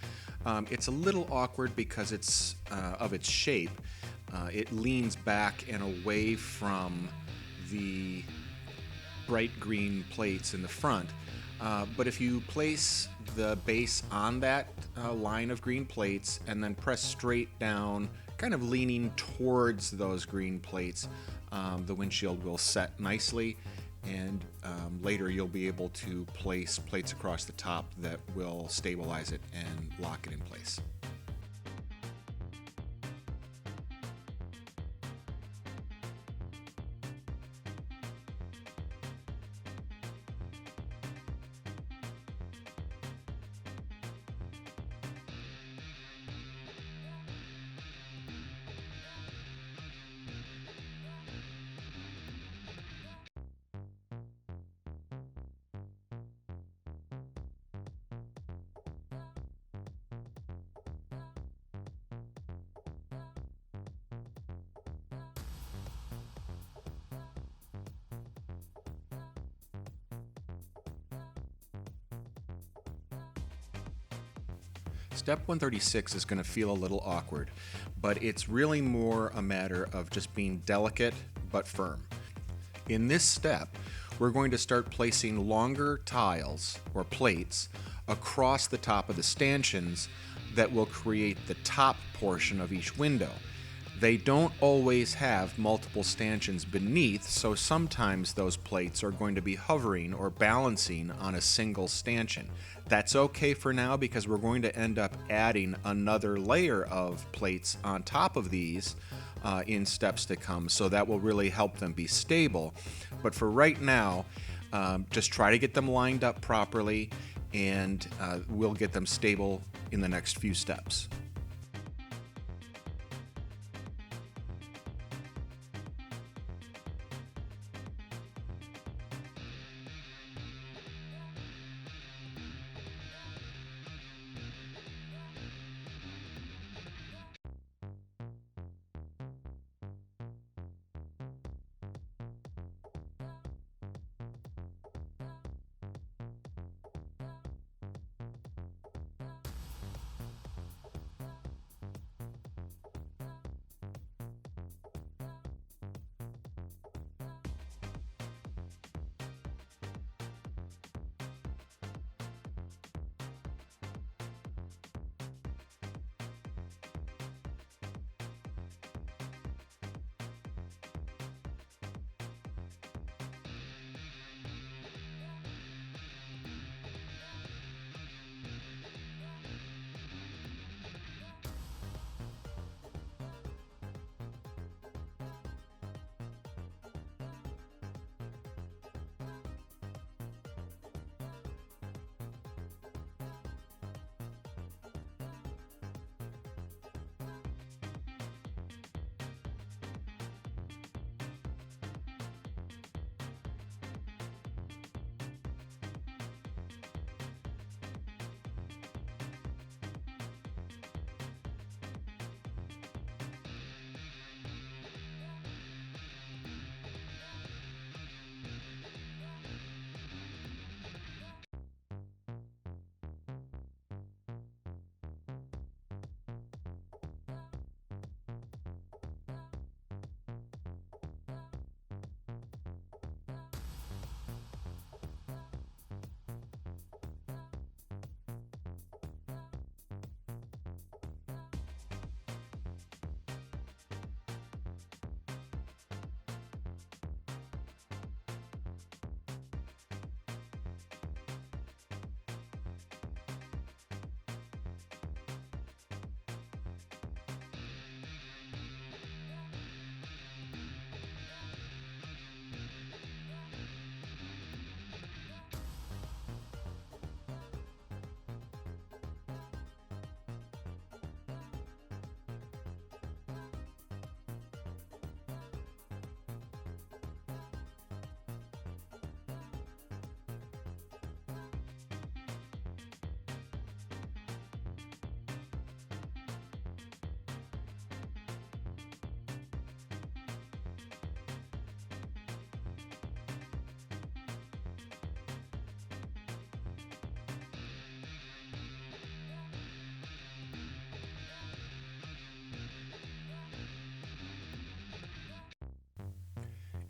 it's a little awkward because it's of its shape. It leans back and away from the bright green plates in the front. But if you place the base on that line of green plates and then press straight down, kind of leaning towards those green plates, the windshield will set nicely, and later you'll be able to place plates across the top that will stabilize it and lock it in place. Step 136 is going to feel a little awkward, but it's really more a matter of just being delicate but firm. In this step, we're going to start placing longer tiles or plates across the top of the stanchions that will create the top portion of each window. They don't always have multiple stanchions beneath, so sometimes those plates are going to be hovering or balancing on a single stanchion. That's okay for now because we're going to end up adding another layer of plates on top of these in steps to come, so that will really help them be stable. But for right now, just try to get them lined up properly, and we'll get them stable in the next few steps.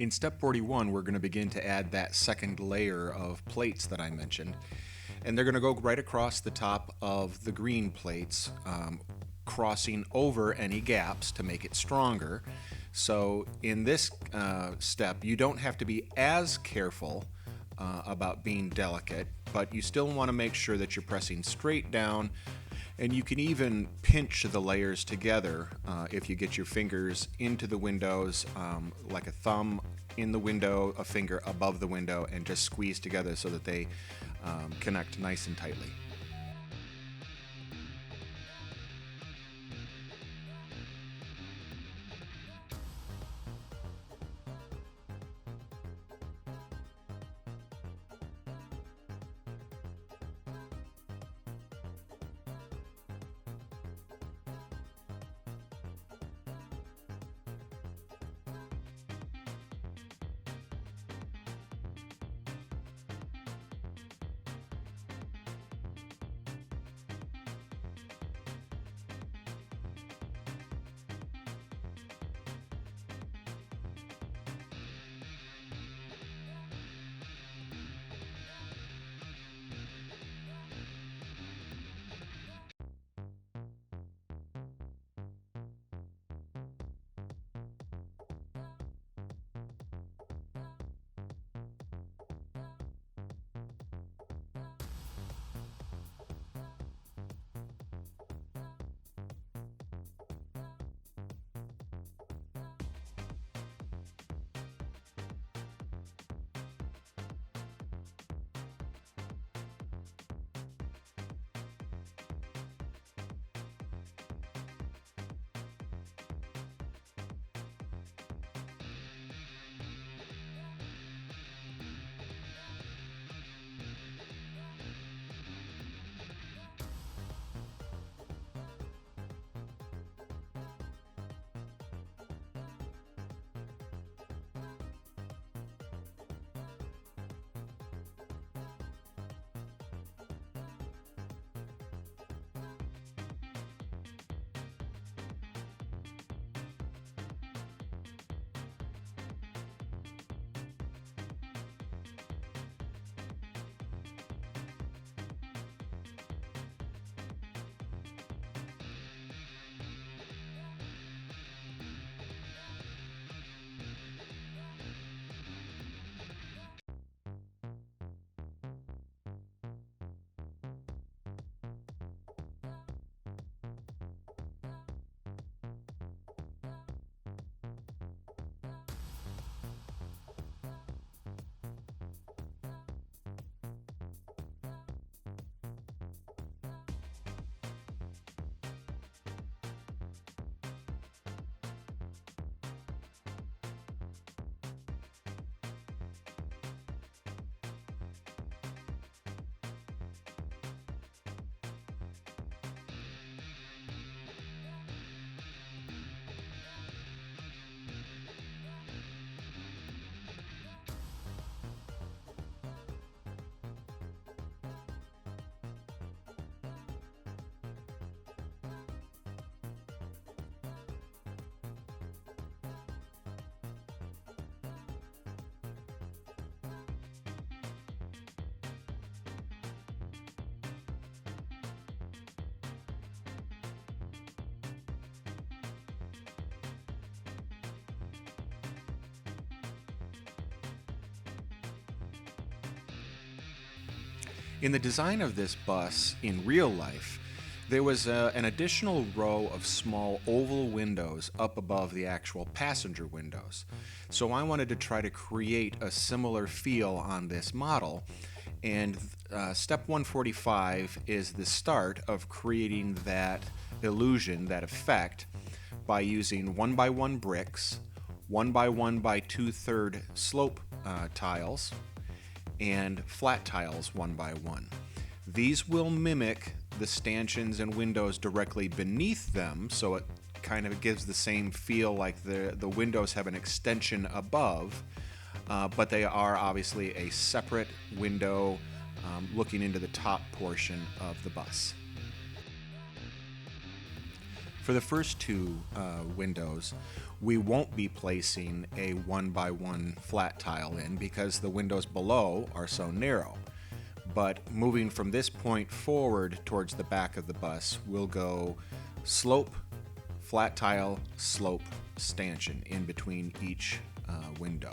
In step 41, we're going to begin to add that second layer of plates that I mentioned. And they're going to go right across the top of the green plates, crossing over any gaps to make it stronger. So in this step, you don't have to be as careful about being delicate, but you still want to make sure that you're pressing straight down, and you can even pinch the layers together if you get your fingers into the windows, like a thumb in the window, a finger above the window, and just squeeze together so that they connect nice and tightly. In the design of this bus in real life, there was an additional row of small oval windows up above the actual passenger windows. So I wanted to try to create a similar feel on this model, and step 145 is the start of creating that illusion, that effect, by using 1x1 bricks, 1x1 by 2/3 slope tiles, and flat tiles 1x1. These will mimic the stanchions and windows directly beneath them, so it kind of gives the same feel like the windows have an extension above, but they are obviously a separate window looking into the top portion of the bus. For the first two windows, we won't be placing a 1x1 flat tile in because the windows below are so narrow. But moving from this point forward towards the back of the bus, we'll go slope, flat tile, slope, stanchion in between each window.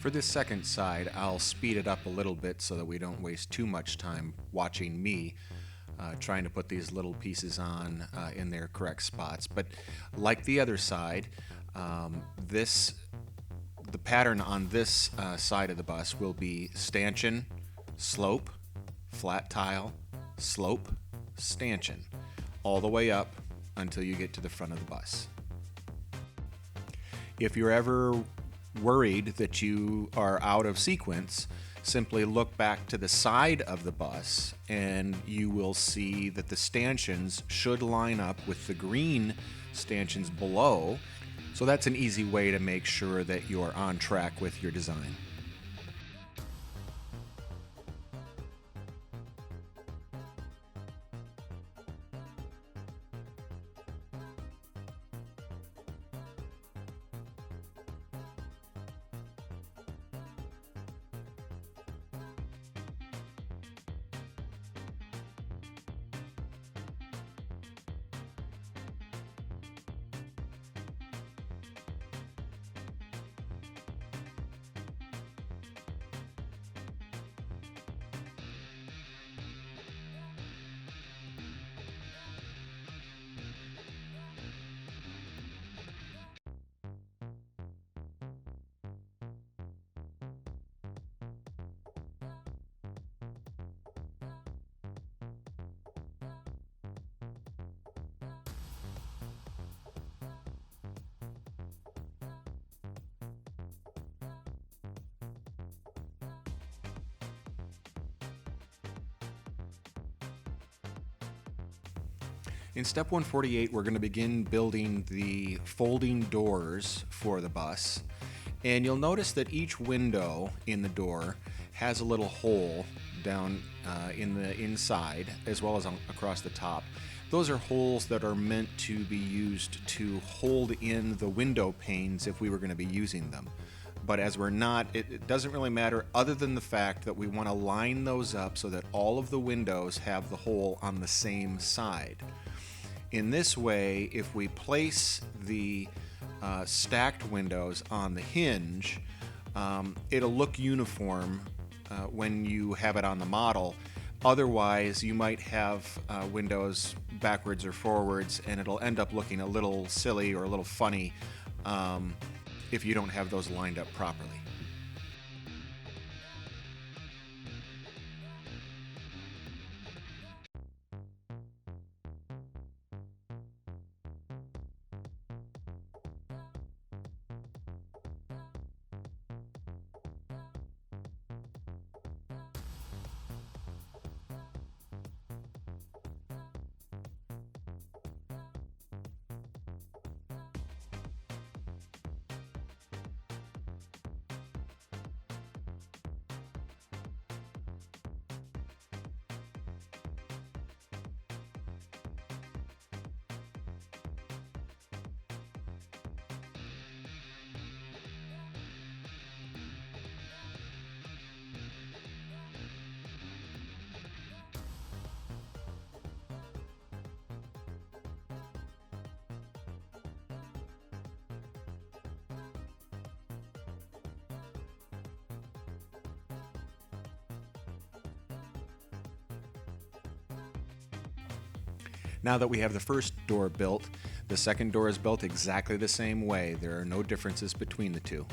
For this second side, I'll speed it up a little bit so that we don't waste too much time watching me trying to put these little pieces on in their correct spots. But like the other side, the pattern on this side of the bus will be stanchion, slope, flat tile, slope, stanchion, all the way up until you get to the front of the bus. If you're ever worried that you are out of sequence, simply look back to the side of the bus and you will see that the stanchions should line up with the green stanchions below. So that's an easy way to make sure that you're on track with your design. In step 148, we're going to begin building the folding doors for the bus. And you'll notice that each window in the door has a little hole down in the inside as well as across the top. Those are holes that are meant to be used to hold in the window panes if we were going to be using them. But as we're not, it doesn't really matter other than the fact that we want to line those up so that all of the windows have the hole on the same side. In this way, if we place the stacked windows on the hinge, it'll look uniform when you have it on the model. Otherwise, you might have windows backwards or forwards, and it'll end up looking a little silly or a little funny if you don't have those lined up properly. Now that we have the first door built, the second door is built exactly the same way. There are no differences between the two.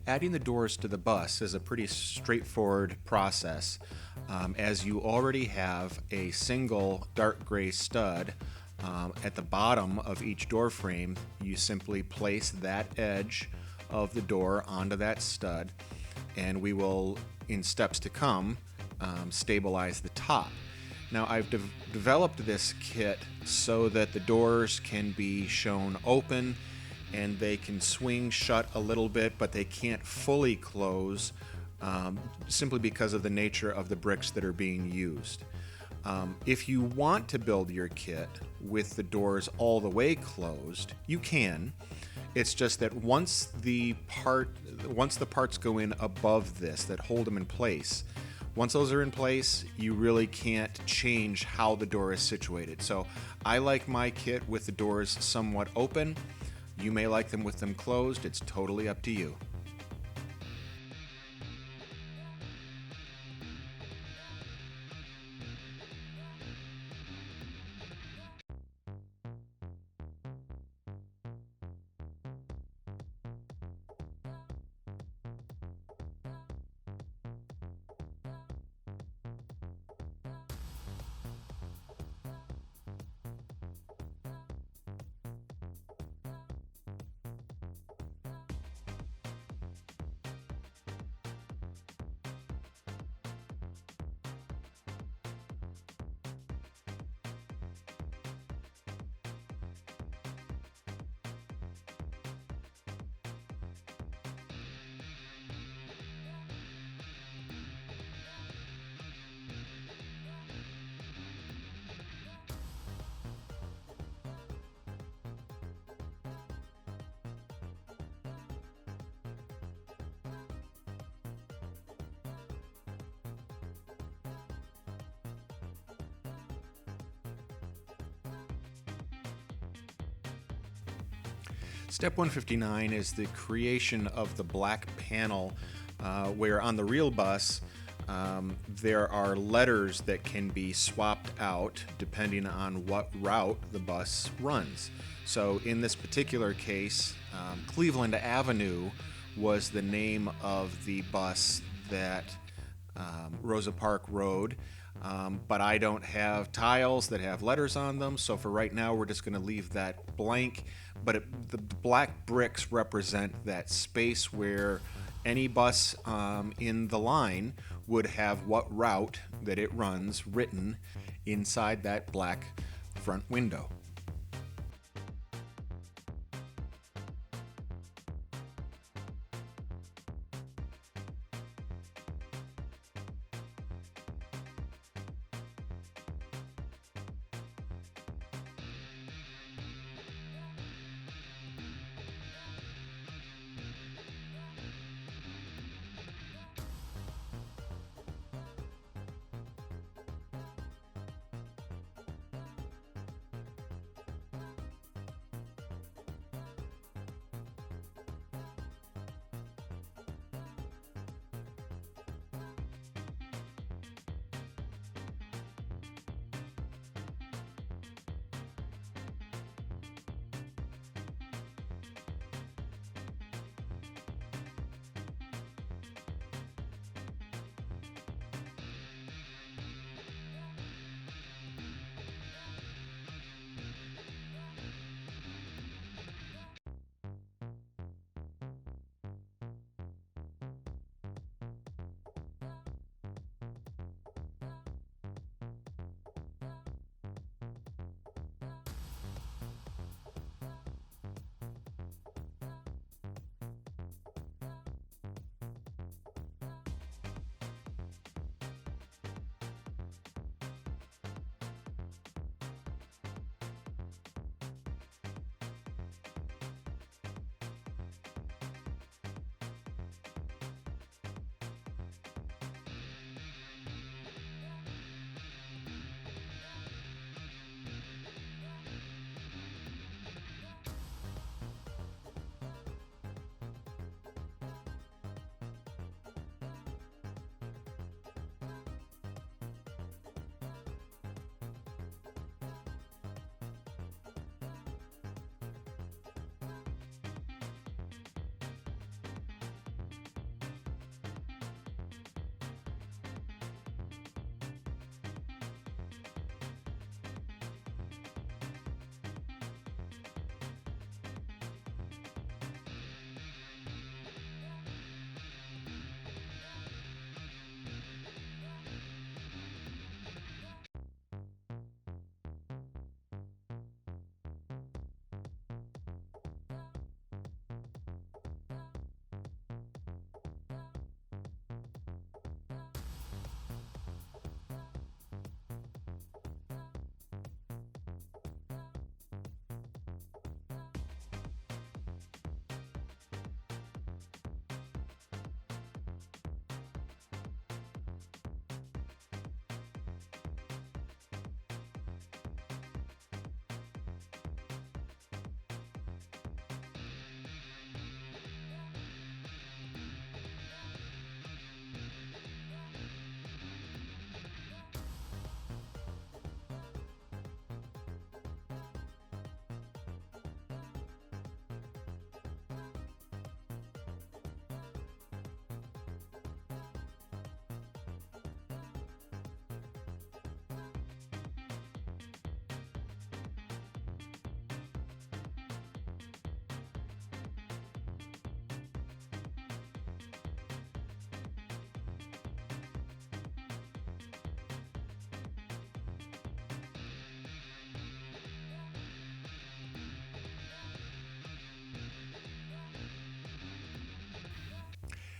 Adding the doors to the bus is a pretty straightforward process, as you already have a single dark gray stud at the bottom of each door frame. You simply place that edge of the door onto that stud, and we will, in steps to come, stabilize the top. Now, I've developed this kit so that the doors can be shown open and they can swing shut a little bit, but they can't fully close simply because of the nature of the bricks that are being used. If you want to build your kit with the doors all the way closed, you can. It's just that once the parts go in above this that hold them in place, once those are in place, you really can't change how the door is situated. So I like my kit with the doors somewhat open. You may like them with them closed. It's totally up to you. Step 159 is the creation of the black panel where on the real bus there are letters that can be swapped out depending on what route the bus runs. So in this particular case, Cleveland Avenue was the name of the bus that Rosa Parks rode. But I don't have tiles that have letters on them, so for right now we're just going to leave that blank. But the black bricks represent that space where any bus in the line would have what route that it runs written inside that black front window.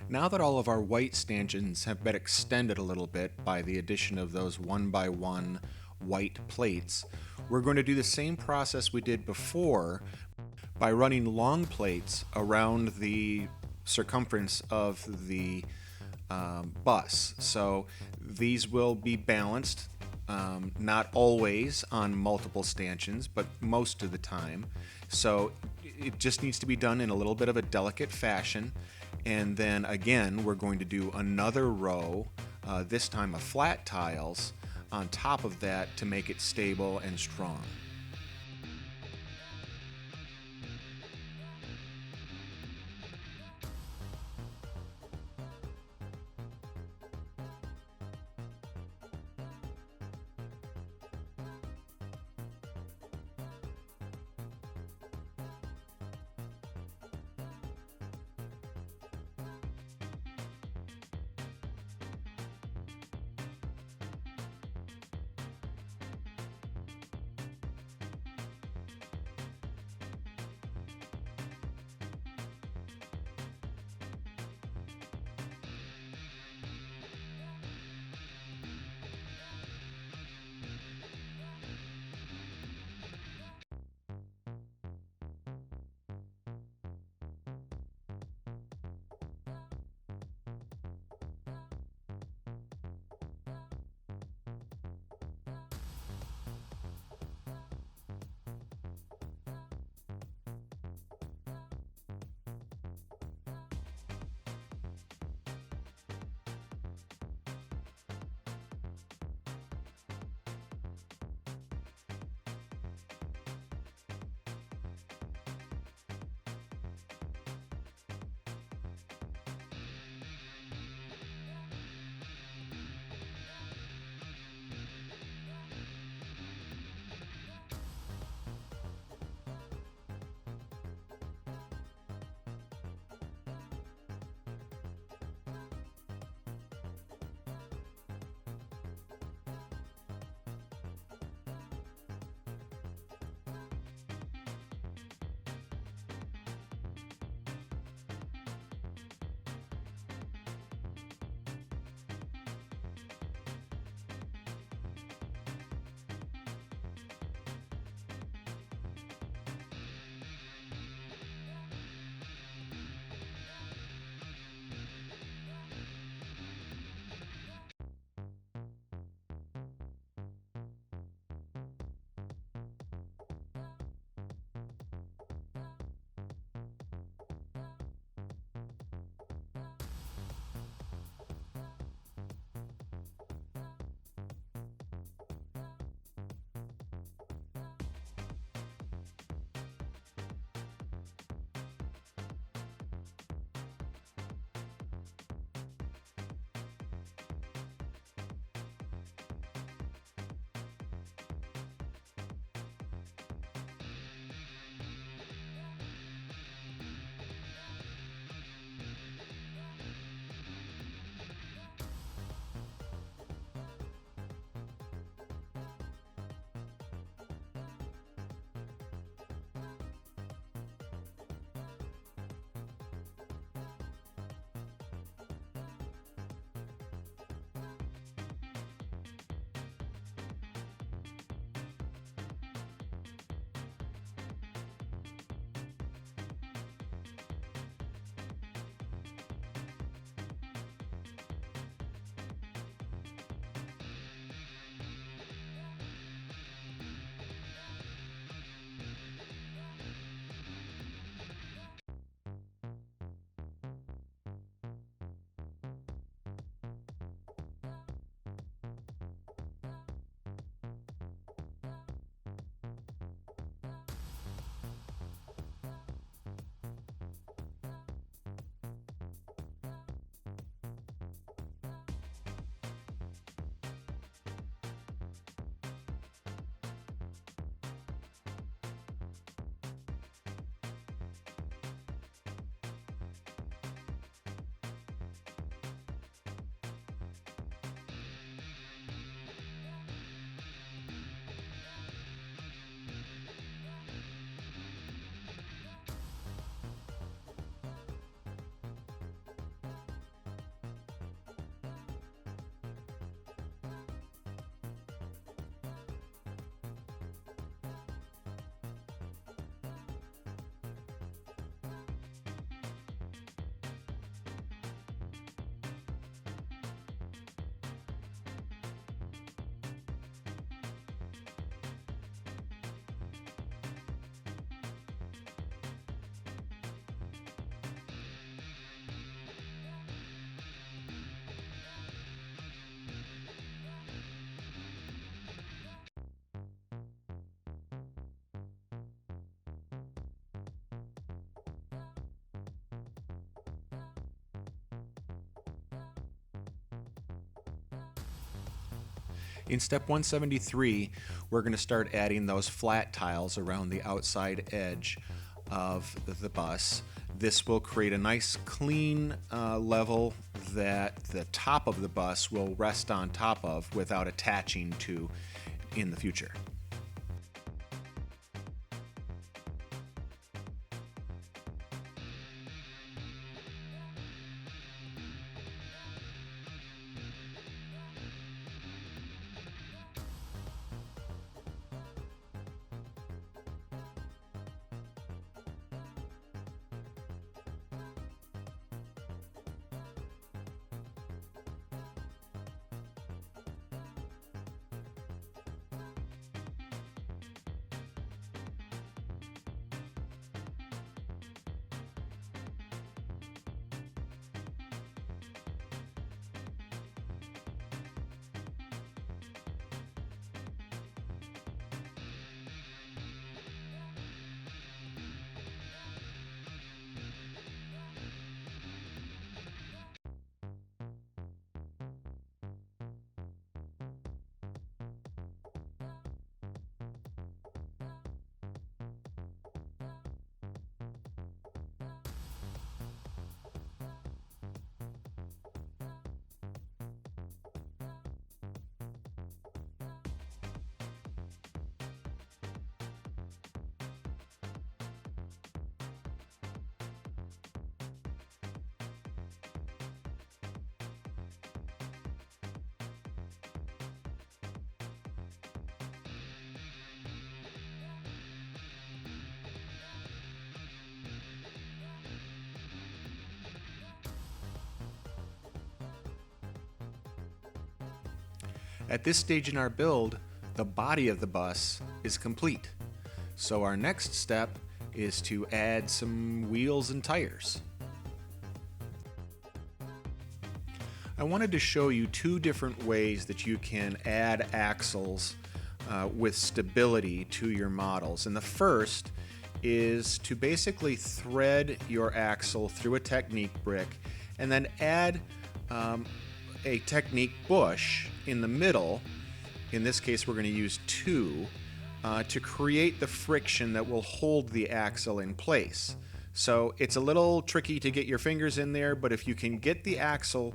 Now that all of our white stanchions have been extended a little bit by the addition of those 1x1 white plates, we're going to do the same process we did before by running long plates around the circumference of the bus. So these will be balanced, not always on multiple stanchions, but most of the time. So it just needs to be done in a little bit of a delicate fashion. And then again, we're going to do another row this time of flat tiles on top of that to make it stable and strong. In step 173, we're going to start adding those flat tiles around the outside edge of the bus. This will create a nice clean level that the top of the bus will rest on top of without attaching to in the future. At this stage in our build, the body of the bus is complete. So our next step is to add some wheels and tires. I wanted to show you two different ways that you can add axles with stability to your models. And the first is to basically thread your axle through a technique brick and then add a technique bush in the middle. In this case, we're going to use two to create the friction that will hold the axle in place. So it's a little tricky to get your fingers in there, but if you can get the axle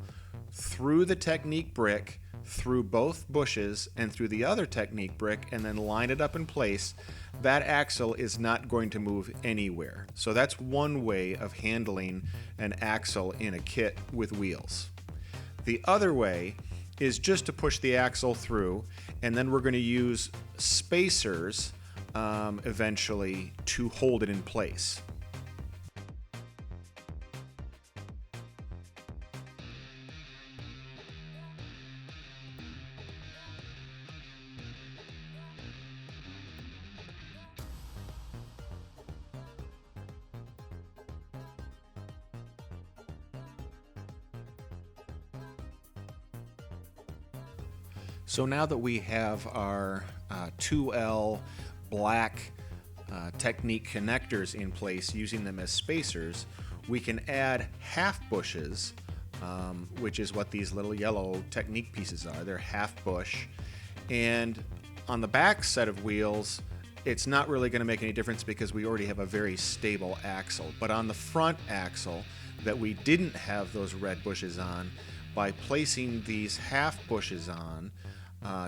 through the technique brick, through both bushes, and through the other technique brick, and then line it up in place, that axle is not going to move anywhere. So that's one way of handling an axle in a kit with wheels. The other way is just to push the axle through, and then we're going to use spacers eventually to hold it in place. So now that we have our 2L black technique connectors in place, using them as spacers, we can add half bushes, which is what these little yellow technique pieces are. They're half bush. And on the back set of wheels, it's not really going to make any difference because we already have a very stable axle. But on the front axle that we didn't have those red bushes on, by placing these half bushes on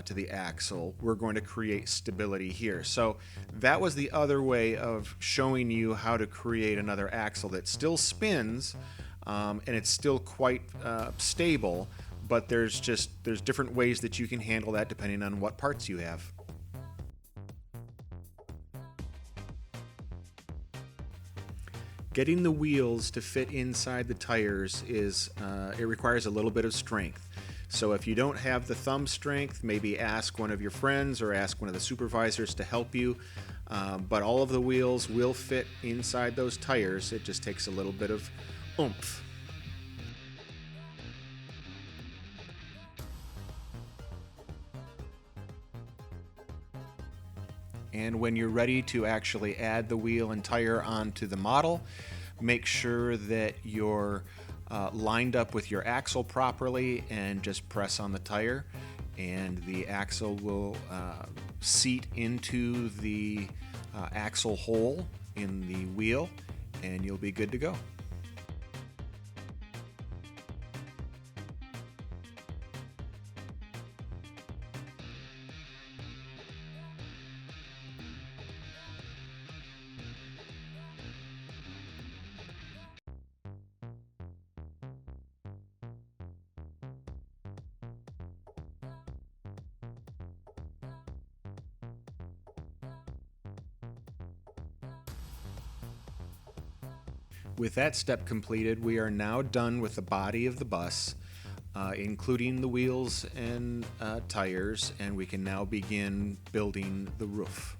to the axle, we're going to create stability here. So that was the other way of showing you how to create another axle that still spins and it's still quite stable, but there's different ways that you can handle that depending on what parts you have. Getting the wheels to fit inside the tires it requires a little bit of strength. So if you don't have the thumb strength, maybe ask one of your friends or ask one of the supervisors to help you. But all of the wheels will fit inside those tires. It just takes a little bit of oomph. And when you're ready to actually add the wheel and tire onto the model, make sure that you're lined up with your axle properly and just press on the tire. and the axle will seat into the axle hole in the wheel, and you'll be good to go. With that step completed, we are now done with the body of the bus, including the wheels and tires, and we can now begin building the roof.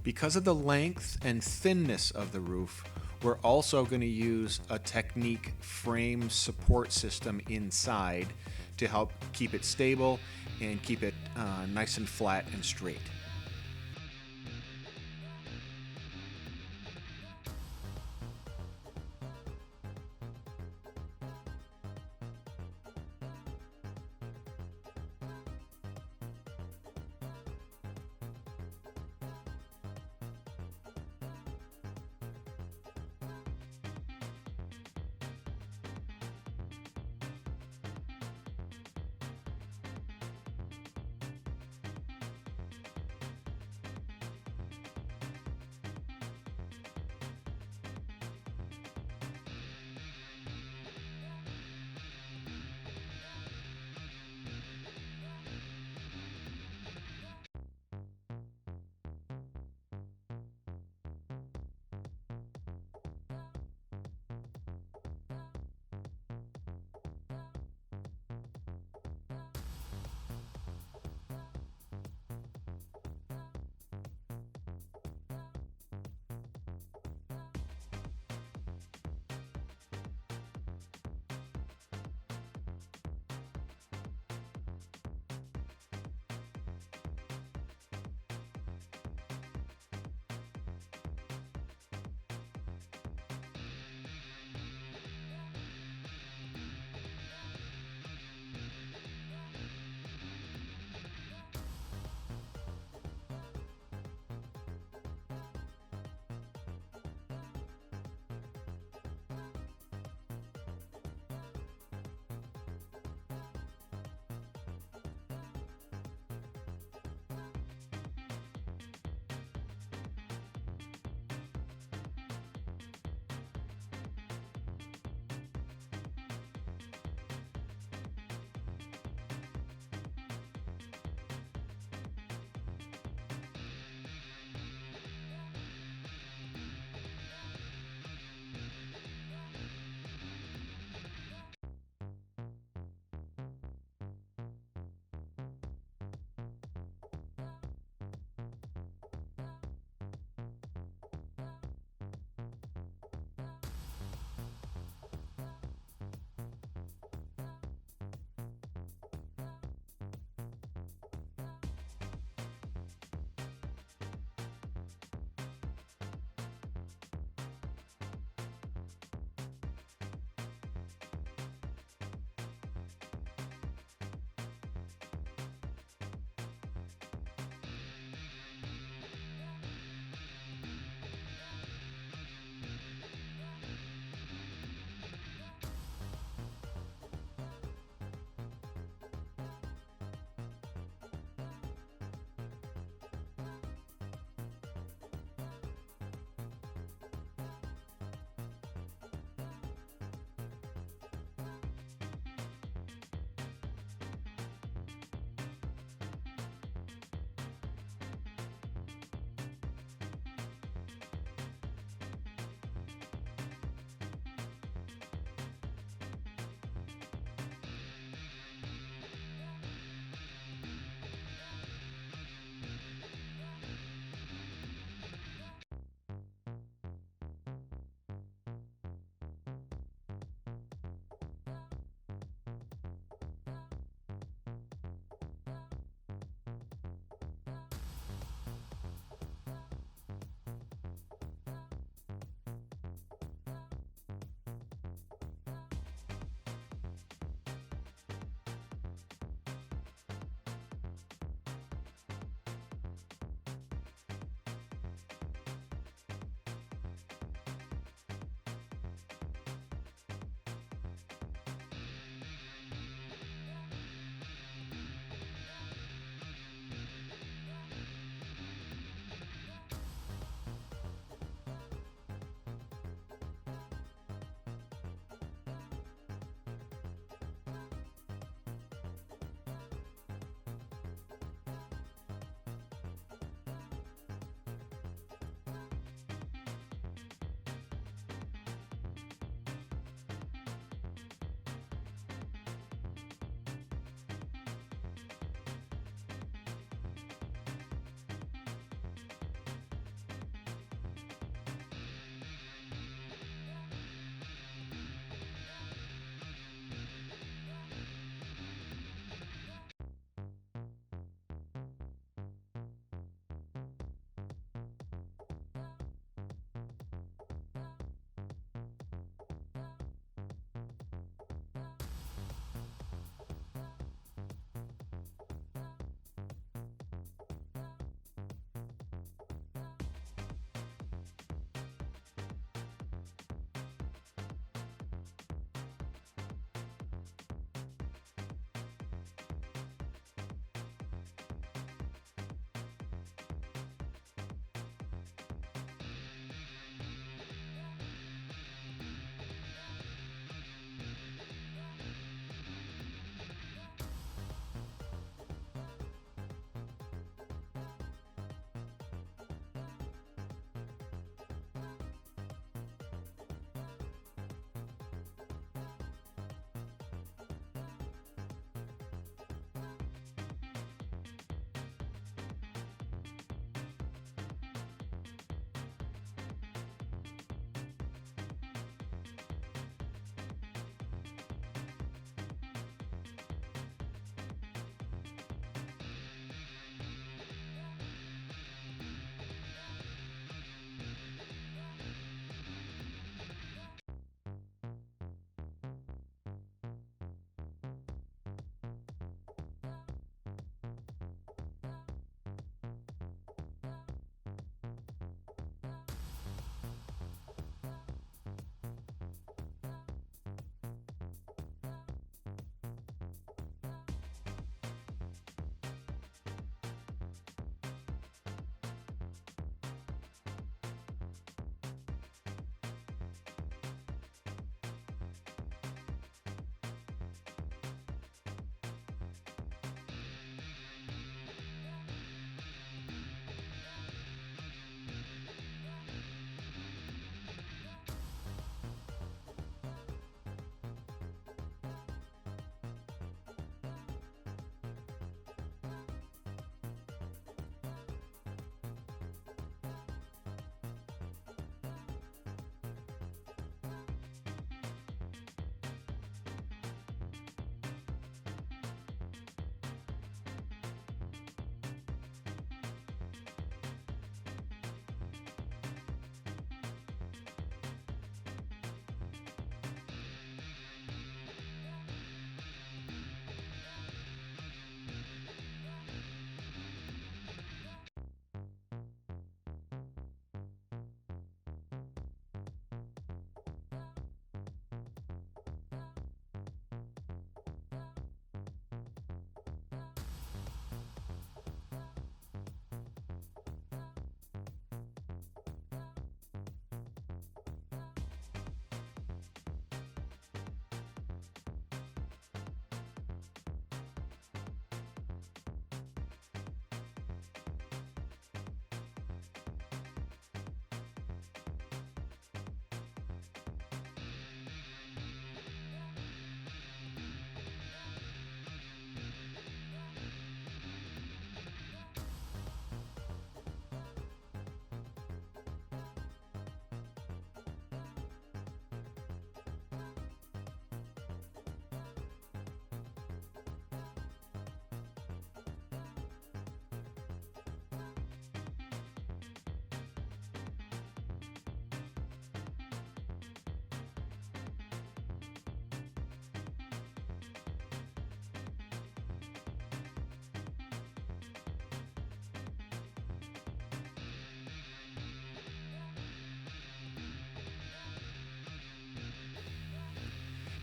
Because of the length and thinness of the roof, we're also going to use a Technique frame support system inside to help keep it stable and keep it nice and flat and straight.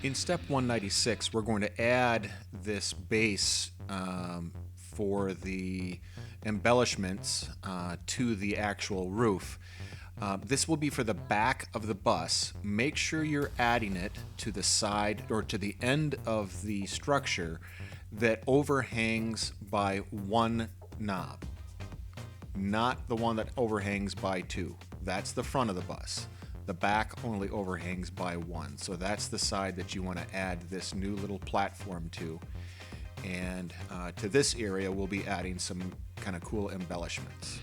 In step 196, we're going to add this base for the embellishments to the actual roof. This will be for the back of the bus. Make sure you're adding it to the side or to the end of the structure that overhangs by one knob, not the one that overhangs by two. That's the front of the bus. The back only overhangs by one. So that's the side that you want to add this new little platform to. And to this area, we'll be adding some kind of cool embellishments.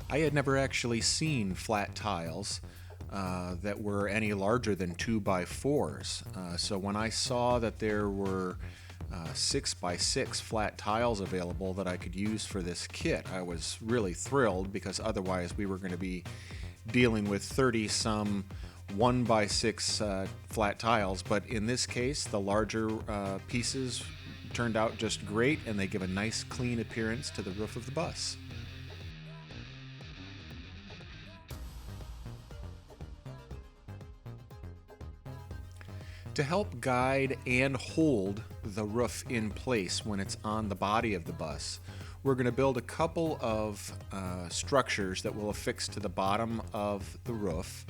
I had never actually seen flat tiles that were any larger than 2x4s. So when I saw that there were 6x6 flat tiles available that I could use for this kit, I was really thrilled, because otherwise we were going to be dealing with 30 some 1x6 flat tiles. But in this case, the larger pieces turned out just great, and they give a nice clean appearance to the roof of the bus. To help guide and hold the roof in place when it's on the body of the bus, we're going to build a couple of structures that will affix to the bottom of the roof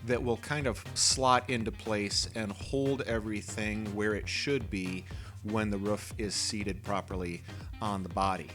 that will kind of slot into place and hold everything where it should be when the roof is seated properly on the body.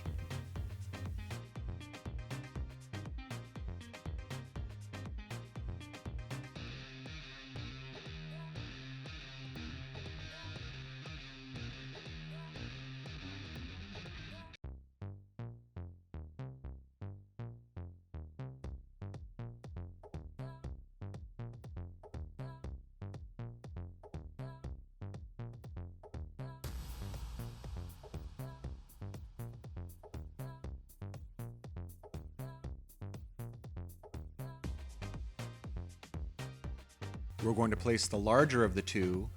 We're going to place the larger of the two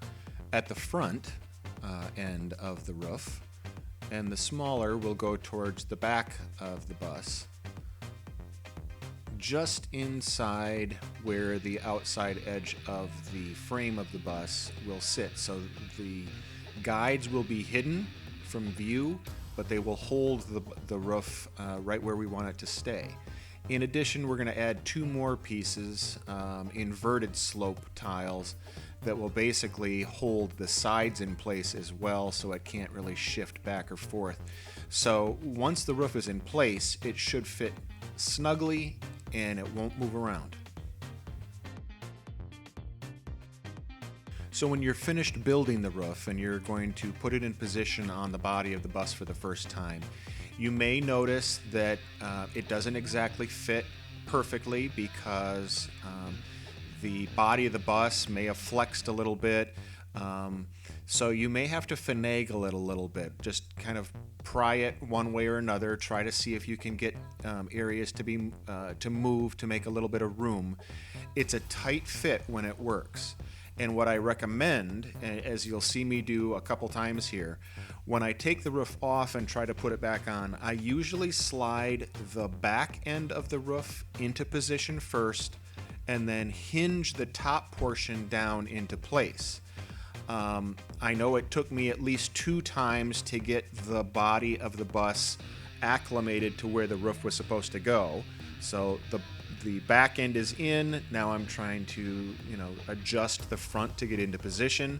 at the front end of the roof, and the smaller will go towards the back of the bus, just inside where the outside edge of the frame of the bus will sit. So the guides will be hidden from view, but they will hold the roof right where we want it to stay. In addition, we're going to add two more pieces, inverted slope tiles, that will basically hold the sides in place as well, so it can't really shift back or forth. So once the roof is in place, it should fit snugly and it won't move around. So when you're finished building the roof and you're going to put it in position on the body of the bus for the first time, you may notice that it doesn't exactly fit perfectly, because the body of the bus may have flexed a little bit. So you may have to finagle it a little bit. Just kind of pry it one way or another. Try to see if you can get areas to move to make a little bit of room. It's a tight fit when it works. And what I recommend, as you'll see me do a couple times here, when I take the roof off and try to put it back on, I usually slide the back end of the roof into position first, and then hinge the top portion down into place. I know it took me at least 2 times to get the body of the bus acclimated to where the roof was supposed to go. So the back end is in. Now I'm trying to, adjust the front to get into position.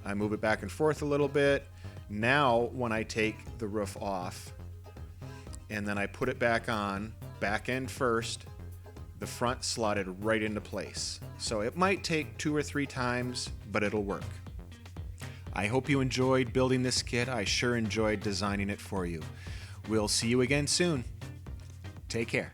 I move it back and forth a little bit. Now when I take the roof off and then I put it back on, back end first, the front slotted right into place. So it might take 2 or 3 times, but it'll work. I hope you enjoyed building this kit. I sure enjoyed designing it for you. We'll see you again soon. Take care.